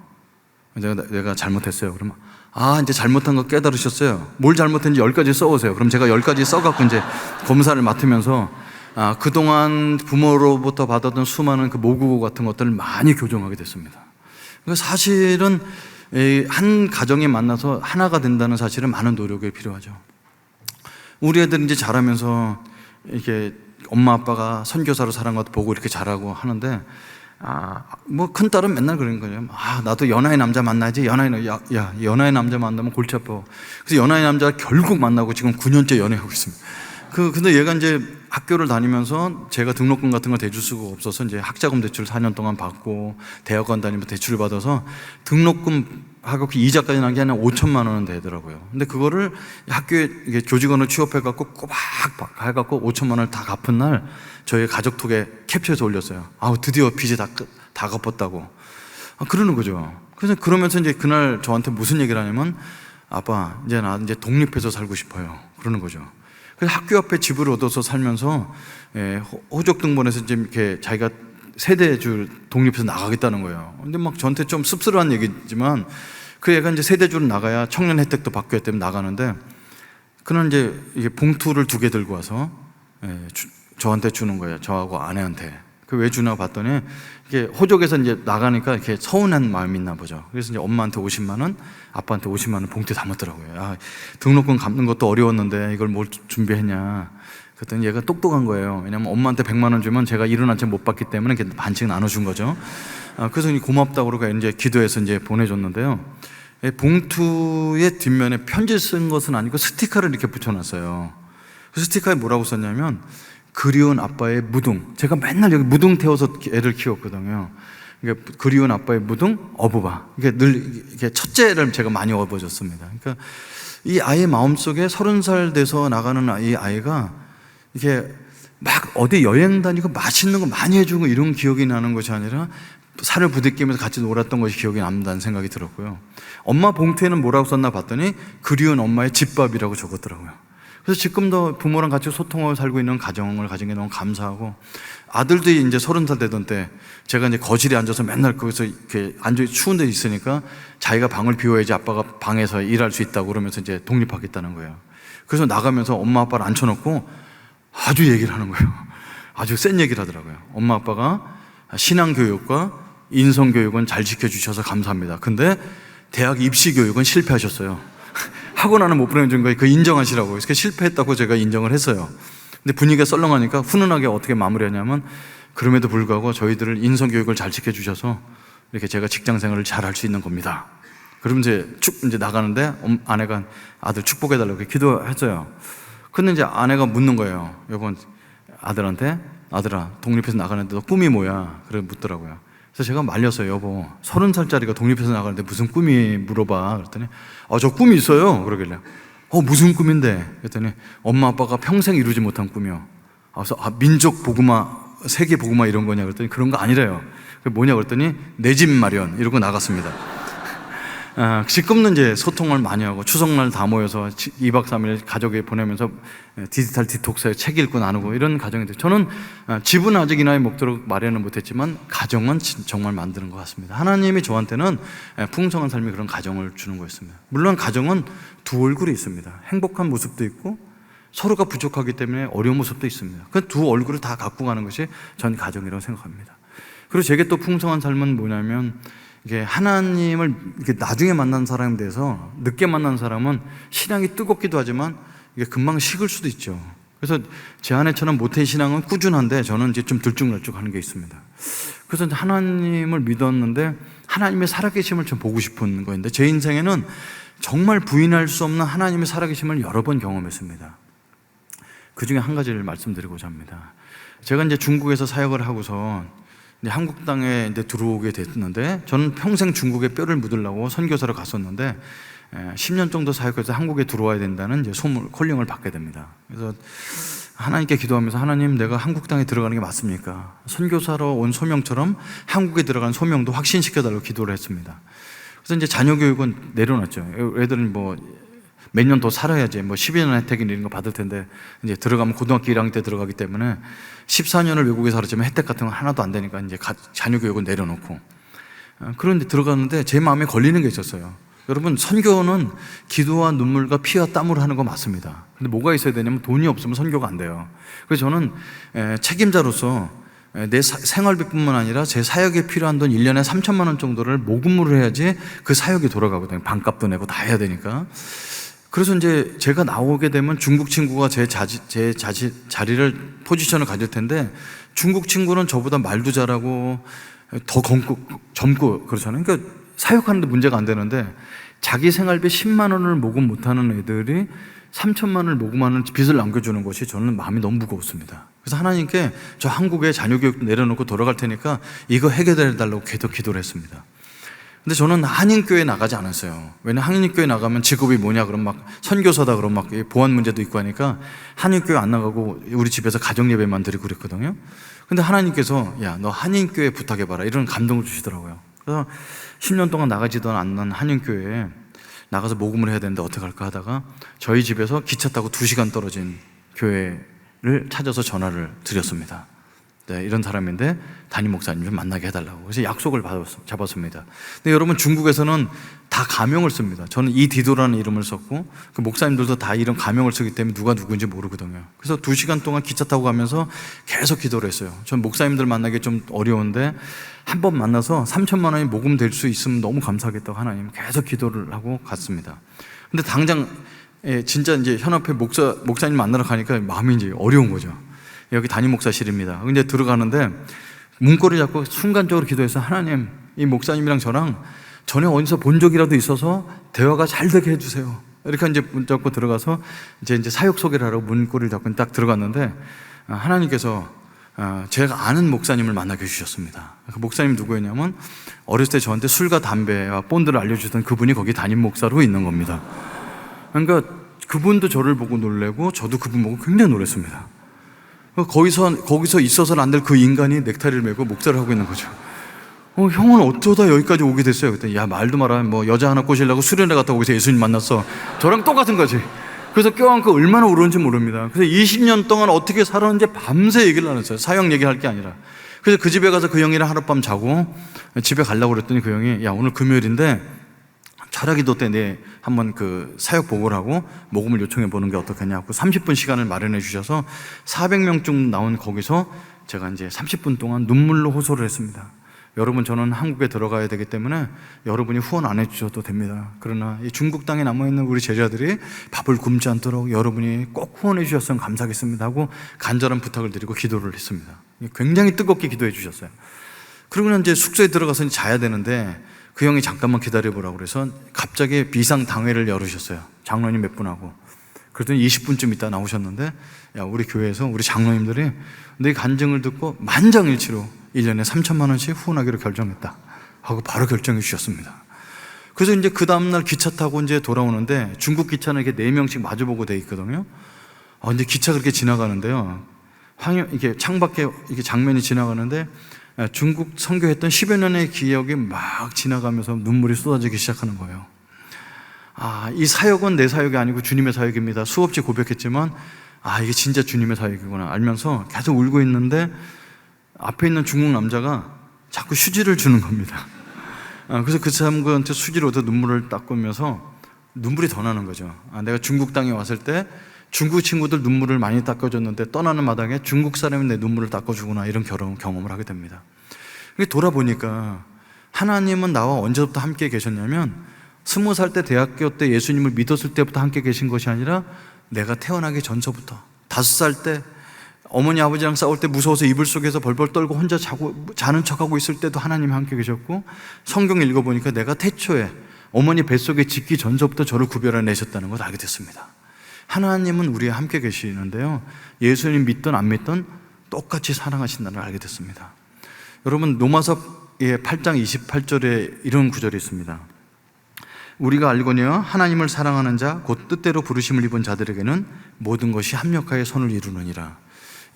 내가 잘못했어요. 그러면 이제 잘못한 거 깨달으셨어요. 뭘 잘못했는지 10가지 써오세요. 그럼 제가 10가지 써갖고 이제 검사를 맡으면서 그동안 부모로부터 받았던 수많은 그 모국어 같은 것들을 많이 교정하게 됐습니다. 그러니까 사실은 한 가정에 만나서 하나가 된다는 사실은 많은 노력이 필요하죠. 우리 애들 이제 자라면서 이렇게 엄마 아빠가 선교사로 살아간 것도 보고 이렇게 자라고 하는데, 뭐 큰딸은 맨날 그러는 거예요. 나도 연하의 남자 만나야지. 연하의 남자 만나면 골치 아파. 그래서 연하의 남자 결국 만나고 지금 9년째 연애하고 있습니다. 근데 얘가 이제 학교를 다니면서 제가 등록금 같은 걸 대줄 수가 없어서 이제 학자금 대출 4년 동안 받고 대학원 다니면서 대출을 받아서 등록금 하고 이자까지 난 게 한 5천만 원은 되더라고요. 근데 그거를 학교에 교직원을 취업해갖고 꼬박 해갖고 5천만 원을 다 갚은 날 저희 가족톡에 캡처해서 올렸어요. 드디어 빚이 다 갚았다고. 그러는 거죠. 그래서 그러면서 이제 그날 저한테 무슨 얘기를 하냐면, 아빠, 나 이제 독립해서 살고 싶어요. 그러는 거죠. 그래서 학교 앞에 집을 얻어서 살면서 호적 등본에서 이제 이렇게 자기가 세대주 독립해서 나가겠다는 거예요. 근데 막 저한테 좀 씁쓸한 얘기지만 그 애가 이제 세대주로 나가야 청년 혜택도 받기 때문에 나가는데, 그는 이제 이게 봉투를 2개 들고 와서 저한테 주는 거예요. 저하고 아내한테. 왜 주나 봤더니 이게 호적에서 이제 나가니까 이렇게 서운한 마음이 있나 보죠. 그래서 이제 엄마한테 50만 원, 아빠한테 50만 원 봉투에 담았더라고요. 등록금 갚는 것도 어려웠는데 이걸 뭘 준비했냐. 그랬더니 얘가 똑똑한 거예요. 왜냐면 엄마한테 100만 원 주면 제가 일어난 채 못 받기 때문에 이렇게 반씩 나눠준 거죠. 그래서 고맙다고 그러고 이제 기도해서 이제 보내줬는데요. 봉투의 뒷면에 편지 쓴 것은 아니고 스티커를 이렇게 붙여놨어요. 그 스티커에 뭐라고 썼냐면, 그리운 아빠의 무등. 제가 맨날 여기 무등 태워서 애를 키웠거든요. 그러니까 그리운 아빠의 무등, 어부바. 이게 늘 이게 첫째를 제가 많이 업어줬습니다. 그러니까 이 아이의 마음속에 30살 돼서 나가는 이 아이가 이게 막 어디 여행 다니고 맛있는 거 많이 해주고 이런 기억이 나는 것이 아니라 살을 부대끼면서 같이 놀았던 것이 기억이 남는다는 생각이 들었고요. 엄마 봉투에는 뭐라고 썼나 봤더니 그리운 엄마의 집밥이라고 적었더라고요. 그래서 지금도 부모랑 같이 소통하고 살고 있는 가정을 가진 게 너무 감사하고, 아들도 이제 30살 되던 때 제가 이제 거실에 앉아서 맨날 거기서 이렇게 추운 데 있으니까 자기가 방을 비워야지 아빠가 방에서 일할 수 있다고 그러면서 이제 독립하겠다는 거예요. 그래서 나가면서 엄마 아빠를 앉혀놓고 아주 얘기를 하는 거예요. 아주 센 얘기를 하더라고요. 엄마 아빠가 신앙교육과 인성교육은 잘 지켜주셔서 감사합니다. 근데 대학 입시교육은 실패하셨어요. 학원 못 보내준 거예요. 인정하시라고. 그래서 실패했다고 제가 인정을 했어요. 근데 분위기가 썰렁하니까 훈훈하게 어떻게 마무리하냐면, 그럼에도 불구하고 저희들을 인성교육을 잘 지켜주셔서 이렇게 제가 직장생활을 잘 할 수 있는 겁니다. 그럼 이제 나가는데 아내가 아들 축복해달라고 기도했어요. 근데 이제 아내가 묻는 거예요. 여보, 아들한테, 아들아, 독립해서 나가는데 너 꿈이 뭐야? 그래 묻더라고요. 그래서 제가 말렸어요. 여보, 30살짜리가 독립해서 나가는데 무슨 꿈이 물어봐. 그랬더니 저 꿈이 있어요. 그러길래 무슨 꿈인데? 그랬더니 엄마 아빠가 평생 이루지 못한 꿈이요. 그래서 민족 복음화, 세계 복음화 이런 거냐 그랬더니 그런 거 아니래요. 그게 뭐냐 그랬더니 내 집 마련 이러고 나갔습니다. 지금은 이제 소통을 많이 하고 추석날 다 모여서 2박 3일 가족에 보내면서 디지털 디톡스에 책 읽고 나누고 이런 가정인데, 저는 집은 아직 이 나이 먹도록 마련은 못했지만 가정은 정말 만드는 것 같습니다. 하나님이 저한테는 풍성한 삶의 그런 가정을 주는 거였습니다. 물론 가정은 두 얼굴이 있습니다. 행복한 모습도 있고 서로가 부족하기 때문에 어려운 모습도 있습니다. 그 두 얼굴을 다 갖고 가는 것이 전 가정이라고 생각합니다. 그리고 제게 또 풍성한 삶은 뭐냐면, 이게 하나님을 이렇게 나중에 만난 사람에 대해서 늦게 만난 사람은 신앙이 뜨겁기도 하지만 이게 금방 식을 수도 있죠. 그래서 제 아내처럼 모태 신앙은 꾸준한데 저는 이제 좀 들쭉날쭉하는 게 있습니다. 그래서 하나님을 믿었는데 하나님의 살아계심을 좀 보고 싶은 거였는데, 제 인생에는 정말 부인할 수 없는 하나님의 살아계심을 여러 번 경험했습니다. 그 중에 한 가지를 말씀드리고자 합니다. 제가 이제 중국에서 사역을 하고서 이제 한국 땅에 이제 들어오게 됐는데, 저는 평생 중국에 뼈를 묻으려고 선교사로 갔었는데 10년 정도 사역해서 한국에 들어와야 된다는 이제 콜링을 받게 됩니다. 그래서 하나님께 기도하면서, 하나님, 내가 한국 땅에 들어가는 게 맞습니까? 선교사로 온 소명처럼 한국에 들어가는 소명도 확신시켜달라고 기도를 했습니다. 그래서 이제 자녀 교육은 내려놨죠. 애들은 뭐 몇 년 더 살아야지 뭐 12년 혜택이나 이런 거 받을 텐데, 이제 들어가면 고등학교 1학년 때 들어가기 때문에 14년을 외국에 살았지만 혜택 같은 거 하나도 안 되니까 이제 자녀 교육은 내려놓고, 그런데 들어갔는데 제 마음에 걸리는 게 있었어요. 여러분, 선교는 기도와 눈물과 피와 땀으로 하는 거 맞습니다. 근데 뭐가 있어야 되냐면 돈이 없으면 선교가 안 돼요. 그래서 저는 책임자로서 내 생활비뿐만 아니라 제 사역에 필요한 돈 1년에 3천만 원 정도를 모금으로 해야지 그 사역이 돌아가거든요. 반값도 내고 다 해야 되니까. 그래서 이제 제가 나오게 되면 중국 친구가 제 자리를, 포지션을 가질 텐데, 중국 친구는 저보다 말도 잘하고 더 젊고 그렇잖아요. 그러니까 사역하는데 문제가 안 되는데, 자기 생활비 10만 원을 모금 못하는 애들이 3천만 원을 모금하는 빚을 남겨주는 것이 저는 마음이 너무 무거웠습니다. 그래서 하나님께 저 한국에 자녀 교육 내려놓고 돌아갈 테니까 이거 해결해 달라고 계속 기도를 했습니다. 근데 저는 한인교회 나가지 않았어요. 왜냐면 한인교회 나가면 직업이 뭐냐 그럼 막 선교사다 그럼 막 보안 문제도 있고 하니까 한인교회 안 나가고 우리 집에서 가정예배만 드리고 그랬거든요. 근데 하나님께서 야, 너 한인교회 부탁해봐라, 이런 감동을 주시더라고요. 그래서 10년 동안 나가지도 않는 한인교회에 나가서 모금을 해야 되는데 어떻게 할까 하다가 저희 집에서 기차 타고 2시간 떨어진 교회를 찾아서 전화를 드렸습니다. 네, 이런 사람인데 담임 목사님 좀 만나게 해달라고. 그래서 약속을 잡았습니다. 근데 여러분, 중국에서는 다 가명을 씁니다. 저는 이디도라는 이름을 썼고, 그 목사님들도 다 이런 가명을 쓰기 때문에 누가 누구인지 모르거든요. 그래서 2시간 동안 기차 타고 가면서 계속 기도를 했어요. 전 목사님들 만나기 좀 어려운데 한 번 만나서 3천만 원이 모금될 수 있으면 너무 감사하겠다고 하나님 계속 기도를 하고 갔습니다. 근데 당장 진짜 이제 현업회 목사님 만나러 가니까 마음이 이제 어려운 거죠. 여기 담임 목사실입니다. 근데 들어가는데 문고리 잡고 순간적으로 기도해서, 하나님, 이 목사님이랑 저랑 전에 어디서 본 적이라도 있어서 대화가 잘 되게 해주세요. 이렇게 이제 문 잡고 들어가서 이제 사역 소개를 하라고 문고리를 잡고 딱 들어갔는데, 하나님께서 제가 아는 목사님을 만나게 해주셨습니다. 그 목사님 누구였냐면 어렸을 때 저한테 술과 담배와 본드를 알려주던 그분이 거기 담임 목사로 있는 겁니다. 그러니까 그분도 저를 보고 놀래고 저도 그분 보고 굉장히 놀랐습니다. 거기서 있어서는 안 될 그 인간이 넥타이를 메고 목사를 하고 있는 거죠. 형은 어쩌다 여기까지 오게 됐어요? 그랬더니, 야, 말도 마라. 뭐 여자 하나 꼬시려고 수련회 갔다 거기서 예수님 만났어. 저랑 똑같은 거지. 그래서 껴안고 얼마나 울었는지 모릅니다. 그래서 20년 동안 어떻게 살았는지 밤새 얘기를 나눴어요. 사역 얘기할 게 아니라. 그래서 그 집에 가서 그 형이랑 하룻밤 자고 집에 가려고 그랬더니 그 형이, 야, 오늘 금요일인데 철학기도 때 내 한번 그 사역 보고를 하고 모금을 요청해 보는 게 어떻겠냐고 30분 시간을 마련해 주셔서 400명쯤 나온 거기서 제가 이제 30분 동안 눈물로 호소를 했습니다. 여러분, 저는 한국에 들어가야 되기 때문에 여러분이 후원 안 해주셔도 됩니다. 그러나 이 중국 땅에 남아있는 우리 제자들이 밥을 굶지 않도록 여러분이 꼭 후원해 주셨으면 감사하겠습니다 하고 간절한 부탁을 드리고 기도를 했습니다. 굉장히 뜨겁게 기도해 주셨어요. 그러고 이제 숙소에 들어가서 자야 되는데 그 형이 잠깐만 기다려보라고 그래서 갑자기 비상당회를 열으셨어요. 장로님 몇 분하고. 그랬더니 20분쯤 있다 나오셨는데, 야, 우리 교회에서 우리 장로님들이 내 간증을 듣고 만장일치로 1년에 3천만 원씩 후원하기로 결정했다 하고 바로 결정해 주셨습니다. 그래서 이제 그 다음날 기차 타고 이제 돌아오는데, 중국 기차는 이렇게 4명씩 마주보고 돼 있거든요. 근데 기차 그렇게 지나가는데요, 이게 창밖에 이렇게 장면이 지나가는데 중국 선교했던 10여 년의 기억이 막 지나가면서 눈물이 쏟아지기 시작하는 거예요. 이 사역은 내 사역이 아니고 주님의 사역입니다. 수없이 고백했지만 이게 진짜 주님의 사역이구나 알면서 계속 울고 있는데, 앞에 있는 중국 남자가 자꾸 휴지를 주는 겁니다. 그래서 그 사람한테 휴지를 얻어 눈물을 닦으면서 눈물이 더 나는 거죠. 내가 중국 땅에 왔을 때 중국 친구들 눈물을 많이 닦아줬는데 떠나는 마당에 중국 사람이 내 눈물을 닦아주구나, 이런 경험을 하게 됩니다. 돌아보니까 하나님은 나와 언제부터 함께 계셨냐면 20살 때 대학교 때 예수님을 믿었을 때부터 함께 계신 것이 아니라 내가 태어나기 전서부터 5살 때 어머니 아버지랑 싸울 때 무서워서 이불 속에서 벌벌 떨고 혼자 자는 척하고 있을 때도 하나님이 함께 계셨고, 성경 읽어보니까 내가 태초에 어머니 뱃속에 짓기 전서부터 저를 구별해내셨다는 것을 알게 됐습니다. 하나님은 우리와 함께 계시는데요, 예수님 믿든 안 믿든 똑같이 사랑하신다는 걸 알게 됐습니다. 여러분, 로마서 8장 28절에 이런 구절이 있습니다. 우리가 알거니와 하나님을 사랑하는 자 곧 뜻대로 부르심을 입은 자들에게는 모든 것이 합력하여 선을 이루느니라.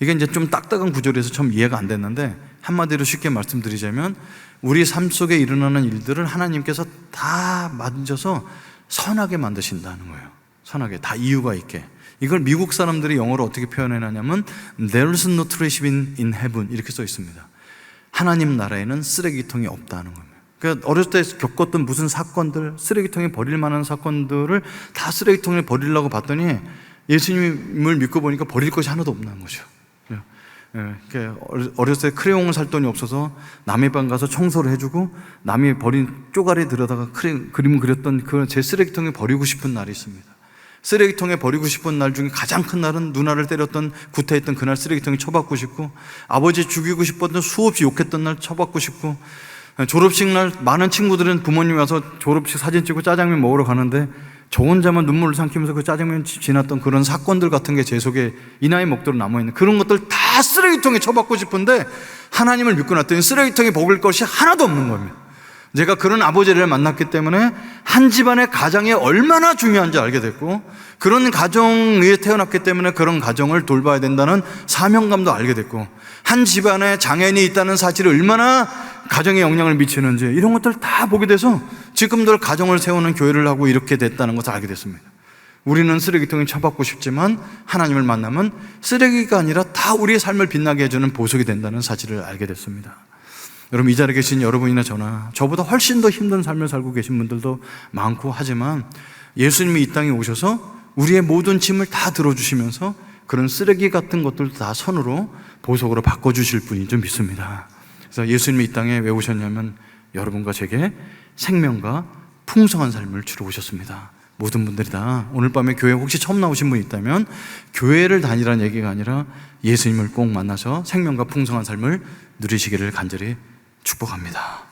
이게 이제 좀 딱딱한 구절에서 처음 이해가 안 됐는데, 한마디로 쉽게 말씀드리자면 우리 삶 속에 일어나는 일들을 하나님께서 다 만져서 선하게 만드신다는 거예요. 선하게, 다 이유가 있게. 이걸 미국 사람들이 영어로 어떻게 표현해놨냐면 There's no trash in heaven 이렇게 써 있습니다. 하나님 나라에는 쓰레기통이 없다는 겁니다. 그러니까 어렸을 때 겪었던 무슨 사건들, 쓰레기통에 버릴 만한 사건들을 다 쓰레기통에 버리려고 봤더니 예수님을 믿고 보니까 버릴 것이 하나도 없는 거죠. 어렸을 때 크레용을 살 돈이 없어서 남의 방 가서 청소를 해주고 남이 버린 쪼가리 들여다가 그림 그렸던 그 제 쓰레기통에 버리고 싶은 날이 있습니다. 쓰레기통에 버리고 싶은 날 중에 가장 큰 날은 누나를 때렸던, 구타했던 그날 쓰레기통에 쳐박고 싶고, 아버지 죽이고 싶었던, 수없이 욕했던 날 쳐박고 싶고, 졸업식 날 많은 친구들은 부모님 와서 졸업식 사진 찍고 짜장면 먹으러 가는데 저 혼자만 눈물을 삼키면서 그 짜장면 지났던 그런 사건들 같은 게 제 속에 이 나이 먹도록 남아있는 그런 것들 다 쓰레기통에 쳐박고 싶은데, 하나님을 믿고 났더니 쓰레기통에 먹을 것이 하나도 없는 겁니다. 제가 그런 아버지를 만났기 때문에 한 집안의 가장이 얼마나 중요한지 알게 됐고, 그런 가정에 태어났기 때문에 그런 가정을 돌봐야 된다는 사명감도 알게 됐고, 한 집안에 장애인이 있다는 사실이 얼마나 가정에 영향을 미치는지 이런 것들 다 보게 돼서 지금들 가정을 세우는 교회를 하고 이렇게 됐다는 것을 알게 됐습니다. 우리는 쓰레기통에 쳐박고 싶지만 하나님을 만나면 쓰레기가 아니라 다 우리의 삶을 빛나게 해주는 보석이 된다는 사실을 알게 됐습니다. 여러분, 이 자리에 계신 여러분이나 저나 저보다 훨씬 더 힘든 삶을 살고 계신 분들도 많고 하지만 예수님이 이 땅에 오셔서 우리의 모든 짐을 다 들어주시면서 그런 쓰레기 같은 것들도 다 선으로 보석으로 바꿔주실 분인 줄 믿습니다. 그래서 예수님이 이 땅에 왜 오셨냐면 여러분과 제게 생명과 풍성한 삶을 주러 오셨습니다. 모든 분들이 다 오늘 밤에 교회 혹시 처음 나오신 분이 있다면 교회를 다니라는 얘기가 아니라 예수님을 꼭 만나서 생명과 풍성한 삶을 누리시기를 간절히 축복합니다.